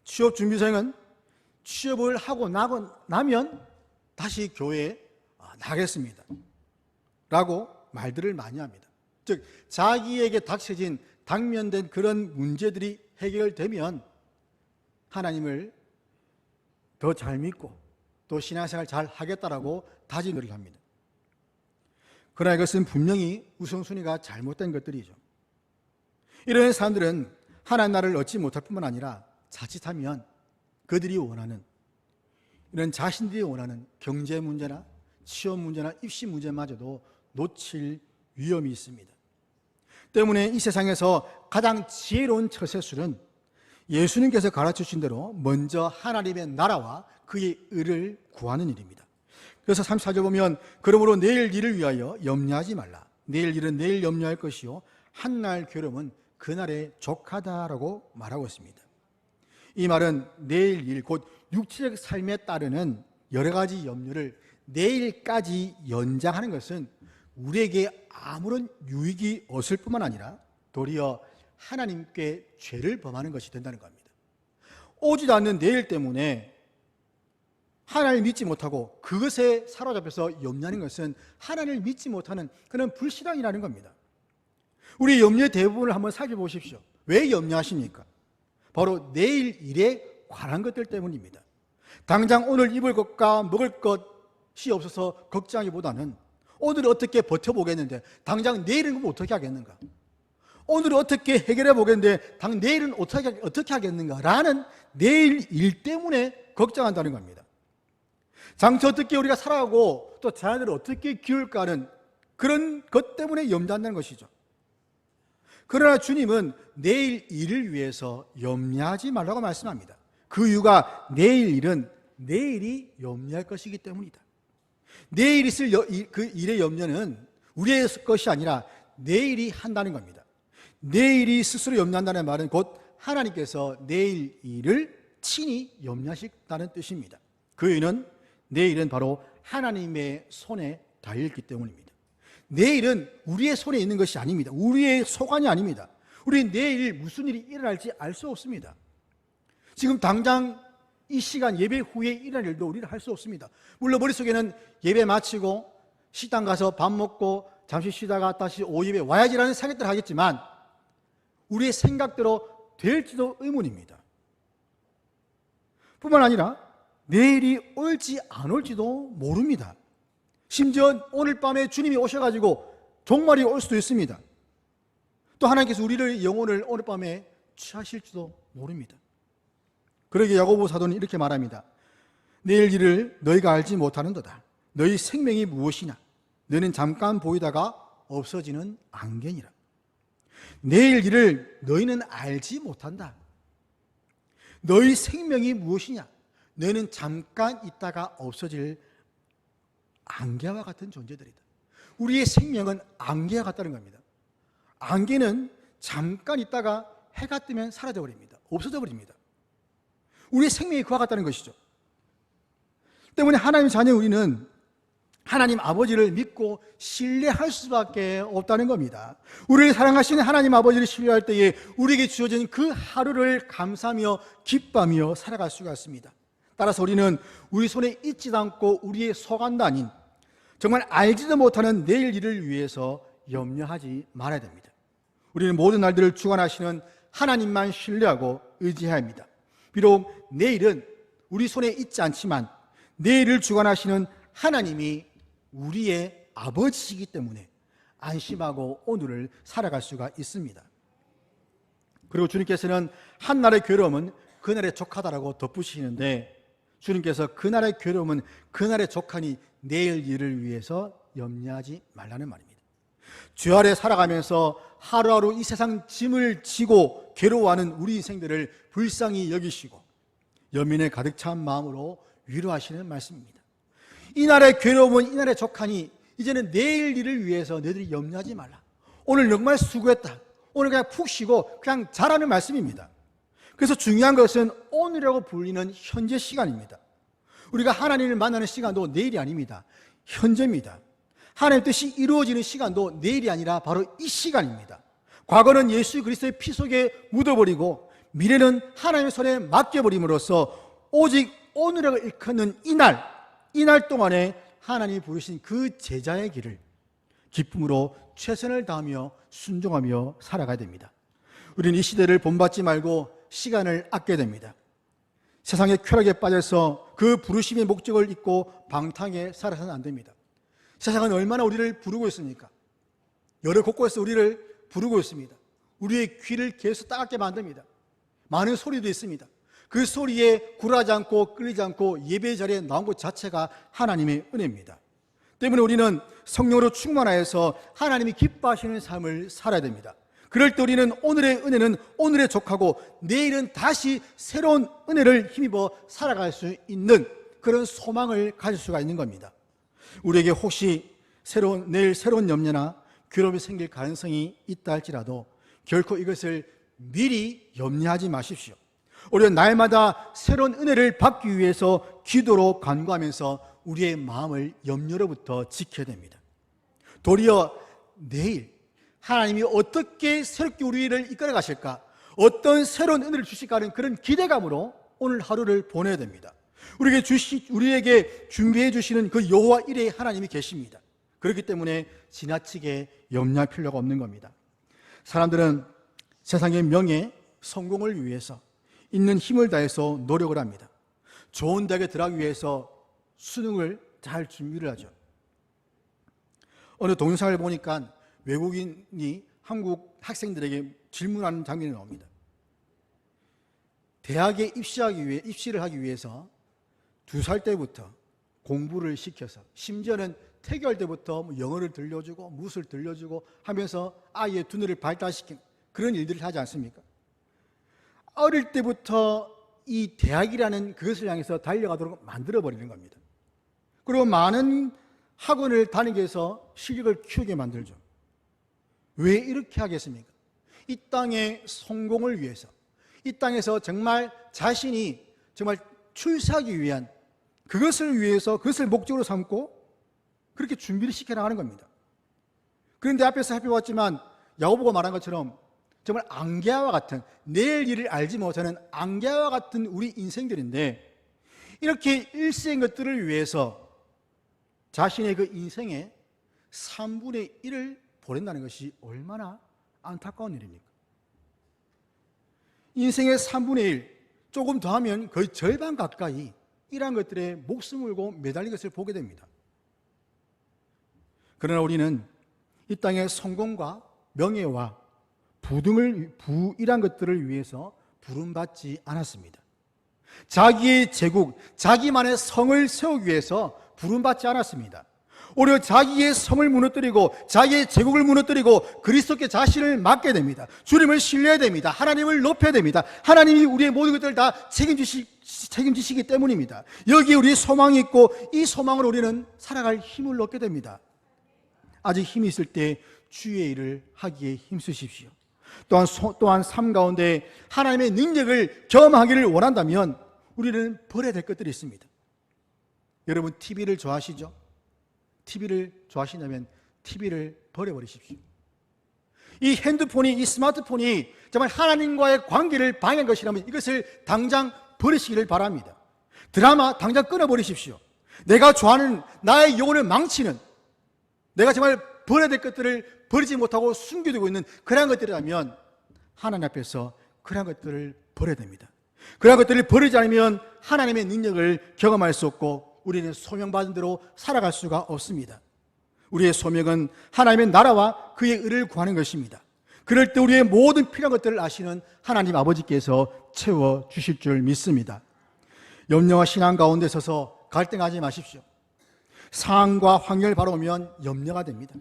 취업준비생은 취업을 하고 나면 다시 교회에 나가겠습니다 라고 말들을 많이 합니다. 즉 자기에게 닥쳐진 당면된 그런 문제들이 해결되면 하나님을 더 잘 믿고 또 신앙생활 잘 하겠다라고 다짐을 합니다. 그러나 이것은 분명히 우선순위가 잘못된 것들이죠. 이런 사람들은 하나님 나라를 얻지 못할 뿐만 아니라 자칫하면 그들이 원하는, 이런 자신들이 원하는 경제 문제나 취업 문제나 입시 문제마저도 놓칠 위험이 있습니다. 때문에 이 세상에서 가장 지혜로운 처세술은 예수님께서 가르쳐주신 대로 먼저 하나님의 나라와 그의 의를 구하는 일입니다. 그래서 34절 보면 그러므로 내일 일을 위하여 염려하지 말라. 내일 일은 내일 염려할 것이요 한날 괴로움은 그날에 족하다라고 말하고 있습니다. 이 말은 내일 일, 곧 육체적 삶에 따르는 여러 가지 염려를 내일까지 연장하는 것은 우리에게 아무런 유익이 없을 뿐만 아니라 도리어 하나님께 죄를 범하는 것이 된다는 겁니다. 오지도 않는 내일 때문에 하나님을 믿지 못하고 그것에 사로잡혀서 염려하는 것은 하나님을 믿지 못하는 그런 불신앙이라는 겁니다. 우리 염려의 대부분을 한번 살펴보십시오. 왜 염려하십니까? 바로 내일 일에 관한 것들 때문입니다. 당장 오늘 입을 것과 먹을 것이 없어서 걱정하기보다는 오늘 어떻게 버텨보겠는데 당장 내일은 그럼 어떻게 하겠는가? 오늘 어떻게 해결해 보겠는데 당 내일은 어떻게 하겠는가? 라는 내일 일 때문에 걱정한다는 겁니다. 장차 어떻게 우리가 살아가고 또 자녀들을 어떻게 키울까 하는 그런 것 때문에 염려한다는 것이죠. 그러나 주님은 내일 일을 위해서 염려하지 말라고 말씀합니다. 그 이유가 내일 일은 내일이 염려할 것이기 때문이다. 내일 있을 그 일의 염려는 우리의 것이 아니라 내일이 한다는 겁니다. 내일이 스스로 염려한다는 말은 곧 하나님께서 내일 일을 친히 염려하신다는 뜻입니다. 그 이유는 내일은 바로 하나님의 손에 달려있기 때문입니다. 내일은 우리의 손에 있는 것이 아닙니다. 우리의 소관이 아닙니다. 우리는 내일 무슨 일이 일어날지 알 수 없습니다. 지금 당장 이 시간 예배 후에 일어날 일도 우리는 할 수 없습니다. 물론 머릿속에는 예배 마치고 식당 가서 밥 먹고 잠시 쉬다가 다시 오예배 와야지라는 생각들을 하겠지만 우리의 생각대로 될지도 의문입니다. 뿐만 아니라 내일이 올지 안 올지도 모릅니다. 심지어 오늘 밤에 주님이 오셔가지고 종말이 올 수도 있습니다. 또 하나님께서 우리의 영혼을 오늘 밤에 취하실지도 모릅니다. 그러기에 야고보 사도는 이렇게 말합니다. 내일 일을 너희가 알지 못하는도다. 너희 생명이 무엇이냐? 너희는 잠깐 보이다가 없어지는 안개니라. 내일 일을 너희는 알지 못한다. 너희 생명이 무엇이냐? 너희는 잠깐 있다가 없어질 안개와 같은 존재들이다. 우리의 생명은 안개와 같다는 겁니다. 안개는 잠깐 있다가 해가 뜨면 사라져 버립니다. 없어져 버립니다. 우리의 생명이 그와 같다는 것이죠. 때문에 하나님 자녀 우리는 하나님 아버지를 믿고 신뢰할 수밖에 없다는 겁니다. 우리를 사랑하시는 하나님 아버지를 신뢰할 때에 우리에게 주어진 그 하루를 감사하며 기뻐하며 살아갈 수가 있습니다. 따라서 우리는 우리 손에 있지도 않고 우리의 소관도 아닌 정말 알지도 못하는 내일 일을 위해서 염려하지 말아야 됩니다. 우리는 모든 날들을 주관하시는 하나님만 신뢰하고 의지해야 합니다. 비록 내일은 우리 손에 있지 않지만 내일을 주관하시는 하나님이 우리의 아버지이기 때문에 안심하고 오늘을 살아갈 수가 있습니다. 그리고 주님께서는 한날의 괴로움은 그날의 족하다라고 덧붙이시는데 주님께서 그날의 괴로움은 그날의 족하니 내일 일을 위해서 염려하지 말라는 말입니다. 죄 아래 살아가면서 하루하루 이 세상 짐을 지고 괴로워하는 우리 인생들을 불쌍히 여기시고 연민에 가득 찬 마음으로 위로하시는 말씀입니다. 이날의 괴로움은 이날의 족하니 이제는 내일 일을 위해서 너희들이 염려하지 말라. 오늘 정말 수고했다. 오늘 그냥 푹 쉬고 그냥 자라는 말씀입니다. 그래서 중요한 것은 오늘이라고 불리는 현재 시간입니다. 우리가 하나님을 만나는 시간도 내일이 아닙니다. 현재입니다. 하나님의 뜻이 이루어지는 시간도 내일이 아니라 바로 이 시간입니다. 과거는 예수 그리스도의 피 속에 묻어버리고 미래는 하나님의 손에 맡겨버림으로써 오직 오늘을 일컫는 이날 동안에 하나님이 부르신 그 제자의 길을 기쁨으로 최선을 다하며 순종하며 살아가야 됩니다. 우리는 이 시대를 본받지 말고 시간을 아껴야 됩니다. 세상의 쾌락에 빠져서 그 부르심의 목적을 잊고 방탕에 살아서는 안 됩니다. 세상은 얼마나 우리를 부르고 있습니까? 여러 곳곳에서 우리를 부르고 있습니다. 우리의 귀를 계속 따갑게 만듭니다. 많은 소리도 있습니다. 그 소리에 굴하지 않고 끌리지 않고 예배 자리에 나온 것 자체가 하나님의 은혜입니다. 때문에 우리는 성령으로 충만하여서 하나님이 기뻐하시는 삶을 살아야 됩니다. 그럴 때 우리는 오늘의 은혜는 오늘의 족하고 내일은 다시 새로운 은혜를 힘입어 살아갈 수 있는 그런 소망을 가질 수가 있는 겁니다. 우리에게 혹시 내일 새로운 염려나 괴로움이 생길 가능성이 있다 할지라도 결코 이것을 미리 염려하지 마십시오. 우리는 날마다 새로운 은혜를 받기 위해서 기도로 간구하면서 우리의 마음을 염려로부터 지켜야 됩니다. 도리어 내일 하나님이 어떻게 새롭게 우리를 이끌어 가실까, 어떤 새로운 은혜를 주실까 하는 그런 기대감으로 오늘 하루를 보내야 됩니다. 우리에게 준비해 주시는 그 여호와 이레의 하나님이 계십니다. 그렇기 때문에 지나치게 염려할 필요가 없는 겁니다. 사람들은 세상의 명예, 성공을 위해서 있는 힘을 다해서 노력을 합니다. 좋은 대학에 들어가기 위해서 수능을 잘 준비를 하죠. 어느 동영상을 보니까 외국인이 한국 학생들에게 질문하는 장면이 나옵니다. 대학에 입시를 하기 위해서 2살 때부터 공부를 시켜서, 심지어는 태교할 때부터 영어를 들려주고 무엇을 들려주고 하면서 아이의 두뇌를 발달시킨 그런 일들을 하지 않습니까? 어릴 때부터 이 대학이라는 그것을 향해서 달려가도록 만들어버리는 겁니다. 그리고 많은 학원을 다니게 해서 실력을 키우게 만들죠. 왜 이렇게 하겠습니까? 이 땅의 성공을 위해서, 이 땅에서 정말 자신이 정말 출세하기 위한 그것을 위해서, 그것을 목적으로 삼고 그렇게 준비를 시켜나가는 겁니다. 그런데 앞에서 살펴봤지만 야고보가 말한 것처럼 정말 앙개와 같은, 내일 일을 알지 못하는 앙개와 같은 우리 인생들인데, 이렇게 일시인 것들을 위해서 자신의 그 인생의 3분의 1을 보낸다는 것이 얼마나 안타까운 일입니까? 인생의 3분의 1, 조금 더 하면 거의 절반 가까이 이러한 것들에 목숨을 걸고 매달린 것을 보게 됩니다. 그러나 우리는 이 땅의 성공과 명예와 부이란 것들을 위해서 부름받지 않았습니다. 자기의 제국, 자기만의 성을 세우기 위해서 부름받지 않았습니다. 오히려 자기의 성을 무너뜨리고 자기의 제국을 무너뜨리고 그리스도께 자신을 맡게 됩니다. 주님을 신뢰해야 됩니다. 하나님을 높여야 됩니다. 하나님이 우리의 모든 것들을 다 책임지시기 때문입니다. 여기에 우리의 소망이 있고 이 소망으로 우리는 살아갈 힘을 얻게 됩니다. 아직 힘이 있을 때 주의 일을 하기에 힘쓰십시오. 또한 삶 가운데 하나님의 능력을 경험하기를 원한다면 우리는 버려야 될 것들이 있습니다. 여러분, TV를 좋아하시죠? TV를 좋아하신다면 TV를 버려버리십시오. 이 핸드폰이, 이 스마트폰이 정말 하나님과의 관계를 방해한 것이라면 이것을 당장 버리시기를 바랍니다. 드라마 당장 끊어버리십시오. 내가 좋아하는, 나의 영혼을 망치는, 내가 정말 버려야 될 것들을 버리지 못하고 숨겨두고 있는 그러한 것들이라면 하나님 앞에서 그러한 것들을 버려야 됩니다. 그러한 것들을 버리지 않으면 하나님의 능력을 경험할 수 없고 우리는 소명받은 대로 살아갈 수가 없습니다. 우리의 소명은 하나님의 나라와 그의 의를 구하는 것입니다. 그럴 때 우리의 모든 필요한 것들을 아시는 하나님 아버지께서 채워주실 줄 믿습니다. 염려와 신앙 가운데 서서 갈등하지 마십시오. 상황과 환경을 바라보면 염려가 됩니다.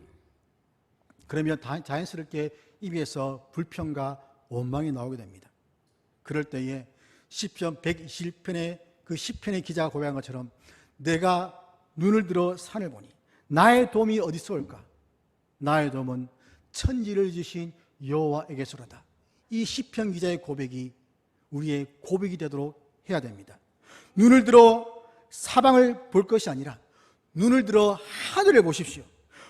그러면 자연스럽게 입에서 불평과 원망이 나오게 됩니다. 그럴 때에 시편 121편의 그 시편의 기자가 고백한 것처럼 내가 눈을 들어 산을 보니 나의 도움이 어디서 올까? 나의 도움은 천지를 지으신 여호와에게서로다. 이 시편 기자의 고백이 우리의 고백이 되도록 해야 됩니다. 눈을 들어 사방을 볼 것이 아니라 눈을 들어 하늘을 보십시오.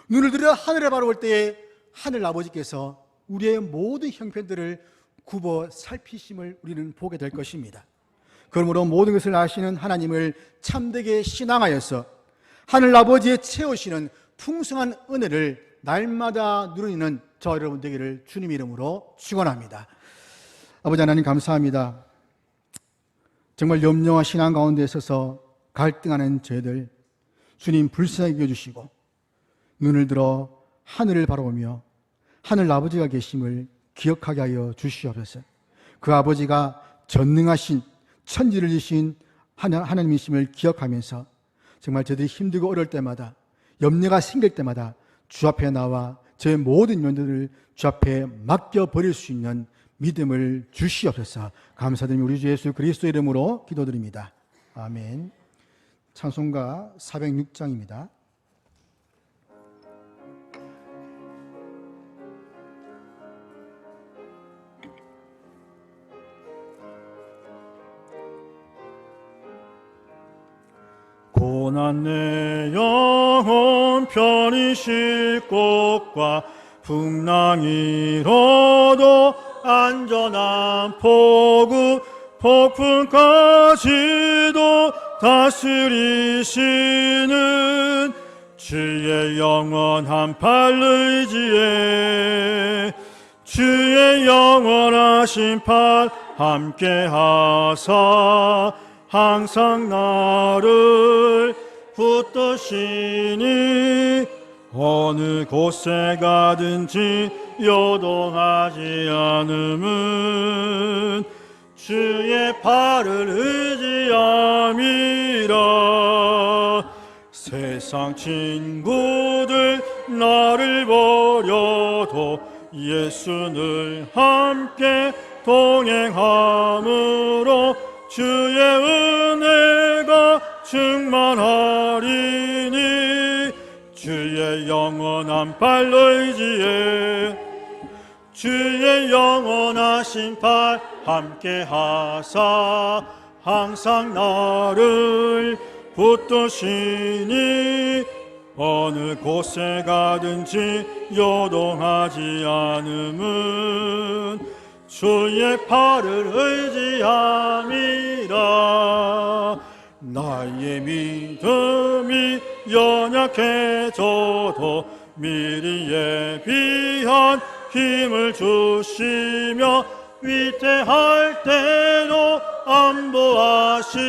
눈을 들어 하늘을 바라볼 때에 하늘 아버지께서 우리의 모든 형편들을 굽어 살피심을 우리는 보게 될 것입니다. 그러므로 모든 것을 아시는 하나님을 참되게 신앙하여서 하늘 아버지의 채우시는 풍성한 은혜를 날마다 누리는 저 여러분 되기를 주님 이름으로 축원합니다. 아버지 하나님 감사합니다. 정말 염려와 신앙 가운데 있어서 갈등하는 저희들 주님 불쌍히 여겨주시고 눈을 들어 하늘을 바라보며 하늘 아버지가 계심을 기억하게 하여 주시옵소서. 그 아버지가 전능하신 천지를 지신 하나님이심을 기억하면서 정말 저희들이 힘들고 어려울 때마다 염려가 생길 때마다 주 앞에 나와 저의 모든 면들을 주 앞에 맡겨버릴 수 있는 믿음을 주시옵소서. 감사드리며 우리 주 예수 그리스도 이름으로 기도드립니다. 아멘. 찬송가 406장입니다. 고난 내 영혼 편히 쉴 곳과 풍랑이로도 안전한 포구 폭풍까지도 다스리시는 주의 영원한 팔 의지에 주의 영원하신 팔 함께하사 항상 나를 붙드시니 어느 곳에 가든지 요동하지 않음은 주의 팔을 의지함이라. 세상 친구들 나를 버려도 예수를 함께 동행함으로 주의 은혜가 충만하리니. 주의 영원한 팔 의지에 주의 영원하신 팔 함께 하사 항상 나를 붙드시니. 어느 곳에 가든지 요동하지 않음은 주의 팔을 의지함이라. 나의 믿음이 연약해져도 미리 예비한 힘을 주시며 위태할 때도 안보하시는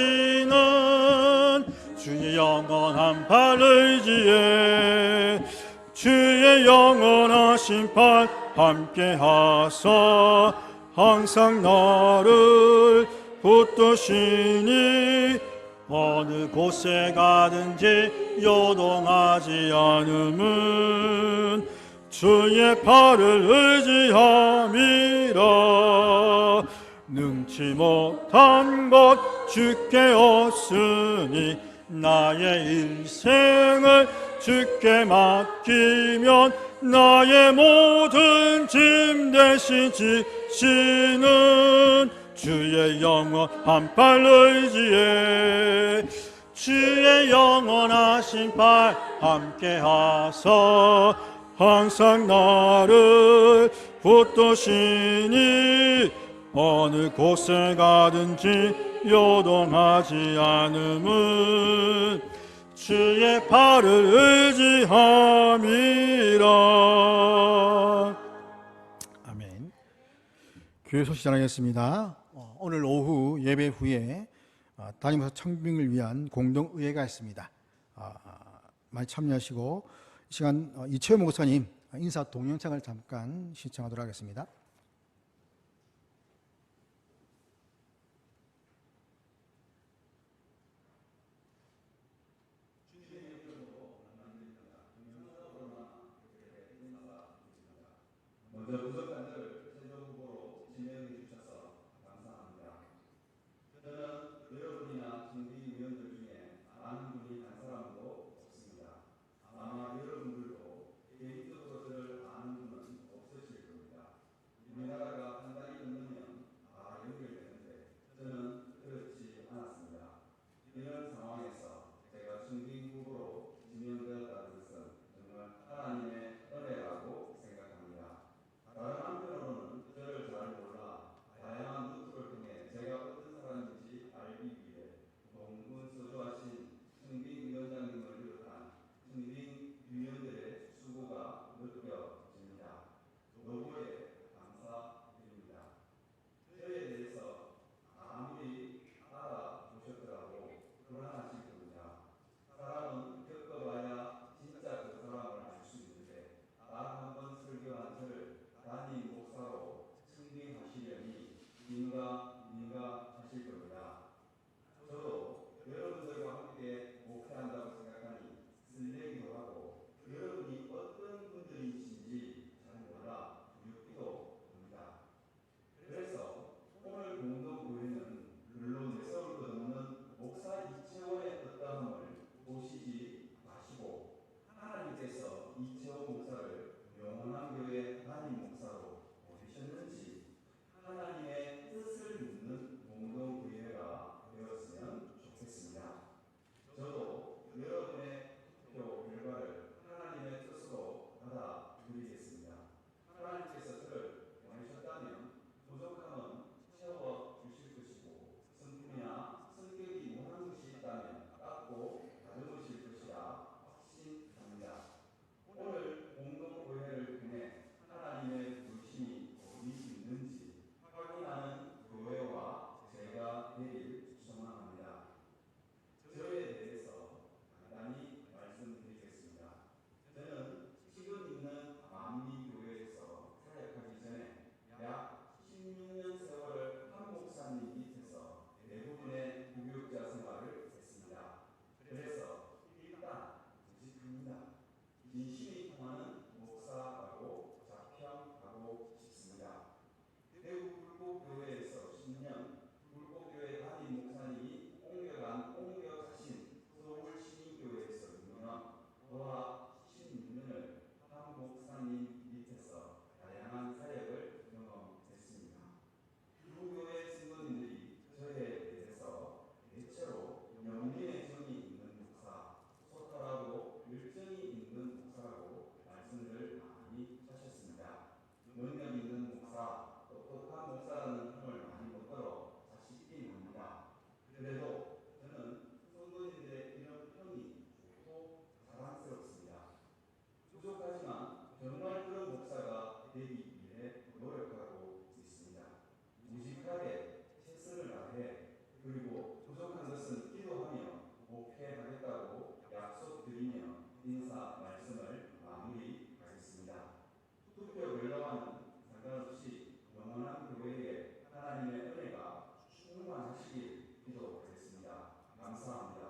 주의 영원한 팔 의지에 주의 영원하신 팔 함께 하사 항상 나를 붙드시니. 어느 곳에 가든지 요동하지 않음은 주의 팔을 의지함이라. 능치 못한 것 주께 얻으니 나의 일생을 주께 맡기면 나의 모든 짐 대신 지시는 주의 영원한 팔 의지에 주의 영원하신 팔 함께 하사 항상 나를 붙드시니. 어느 곳에 가든지 요동하지 않음은 주의 팔을 의지함이라. 아멘. 교회 소식 전하겠습니다. 오늘 오후 예배 후에 담임목사 청빙을 위한 공동의회가 있습니다. 많이 참여하시고 이 시간 이채호 목사님 인사 동영상을 잠깐 시청하도록 하겠습니다. 먼저 부석관들 최종 후보로 지명해 주셔서 감사합니다. 저는 여러분이나 준비위원들 중에 아는 분이 한 사람도 없습니다. 아마 여러분들도 개인적으로 저를 아는 분은 없으실 겁니다. 진심이 통하는 목사라고 자평하고 싶습니다. 대구 불복교회에서 10년, 불복교회 담임 목사님이 옮겨 가신 서울시민교회에서 6년, 또한 16년을 한 목사님 밑에서 다양한 사역을 경험했습니다. 두 교회 성도님들이 저에 대해서 대체로 영린의 정이 있는 목사, 소탈하고 열정이 있는 목사라고 말씀을 많이 하셨습니다. 능력 있는 목사, 똑똑한 목사라는 평을 많이 못 들어 아쉽긴 합니다. 그래도 저는 성도님들의 이런 평이 좋고 자랑스럽습니다. 부족하지만 정말 그런 목사가 되기 위해 노력하고 있습니다. 무식하게 최선을 다해 그리고 부족한 것은 기도하며 목회하겠다고 약속드리며 인사 말씀을 마무리하겠습니다. 투표 결과와는 상관없이 영원한 교회에 하나님의 은혜가 충만하시길 기도하겠습니다. 감사합니다.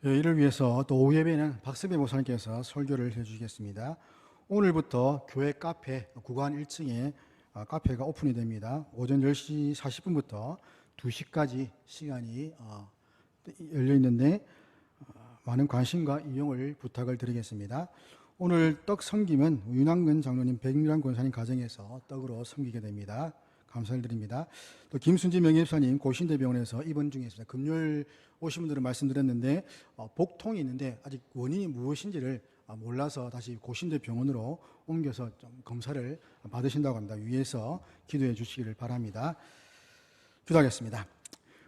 이를 위해서 또 오후 예배는 박승배 목사님께서 설교를 해주시겠습니다. 오늘부터 교회 카페 구간 1층에 카페가 오픈이 됩니다. 오전 10시 40분부터 2시까지 시간이 열려 있는데 많은 관심과 이용을 부탁을 드리겠습니다. 오늘 떡 섬김은 윤왕근 장로님, 백미란 권사님 가정에서 떡으로 섬기게 됩니다. 감사를 드립니다. 또 김순지 명예집사님 고신대병원에서 입원 중에 있습니다. 금요일 오신 분들은 말씀드렸는데 복통이 있는데 아직 원인이 무엇인지를 몰라서 다시 고신대병원으로 옮겨서 좀 검사를 받으신다고 합니다. 위에서 기도해 주시기를 바랍니다. 기도하겠습니다.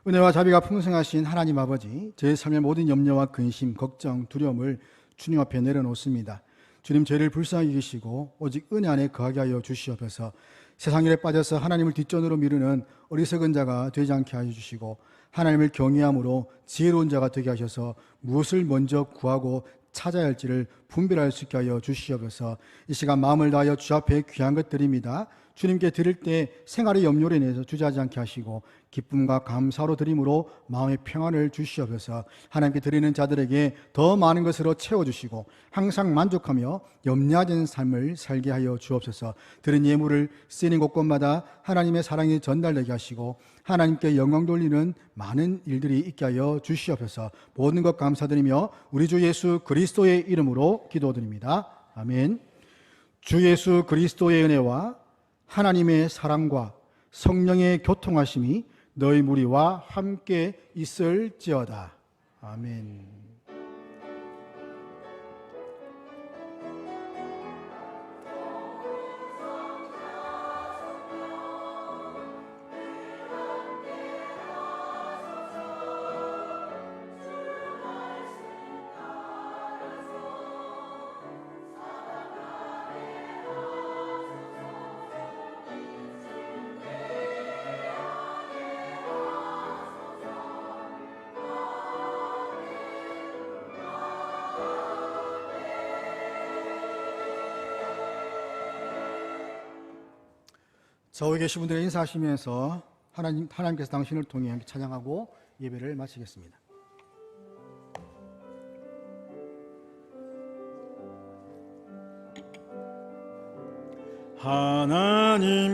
은혜와 자비가 풍성하신 하나님 아버지, 제 삶의 모든 염려와 근심, 걱정, 두려움을 주님 앞에 내려놓습니다. 주님, 죄를 불쌍히 여기시고 오직 은혜 안에 거하게 하여 주시옵소서. 세상 일에 빠져서 하나님을 뒷전으로 미루는 어리석은 자가 되지 않게 하여 주시고 하나님을 경외함으로 지혜로운 자가 되게 하셔서 무엇을 먼저 구하고 찾아야 할지를 분별할 수 있게 하여 주시옵소서. 이 시간 마음을 다하여 주 앞에 귀한 것 드립니다. 주님께 드릴 때 생활의 염려로 인해서 주저하지 않게 하시고 기쁨과 감사로 드림으로 마음의 평안을 주시옵소서. 하나님께 드리는 자들에게 더 많은 것으로 채워주시고 항상 만족하며 염려하는 삶을 살게 하여 주옵소서. 드린 예물을 쓰이는 곳곳마다 하나님의 사랑이 전달되게 하시고 하나님께 영광 돌리는 많은 일들이 있게 하여 주시옵소서. 모든 것 감사드리며 우리 주 예수 그리스도의 이름으로 기도드립니다. 아멘. 주 예수 그리스도의 은혜와 하나님의 사랑과 성령의 교통하심이 너희 무리와 함께 있을지어다. 아멘. 저기 계신 분들에게 인사하시면서 하나님께서 당신을 통해 함께 찬양하고 예배를 마치겠습니다.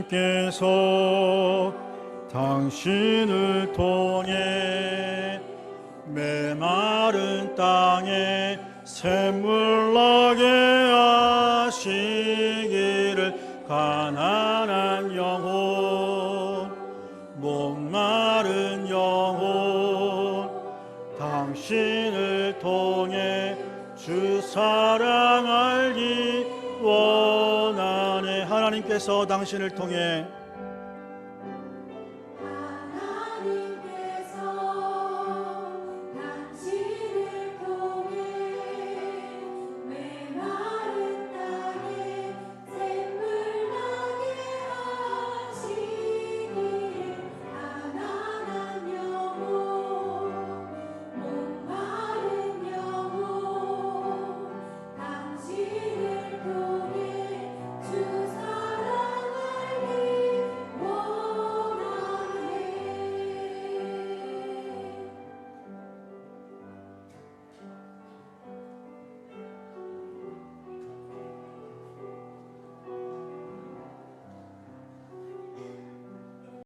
하나님께서 당신을 통해 메마른 땅에 샘물 나게 하시기를 가난한 영혼, 목마른 영혼, 당신을 통해 주 사랑 알기 원하네. 하나님께서 당신을 통해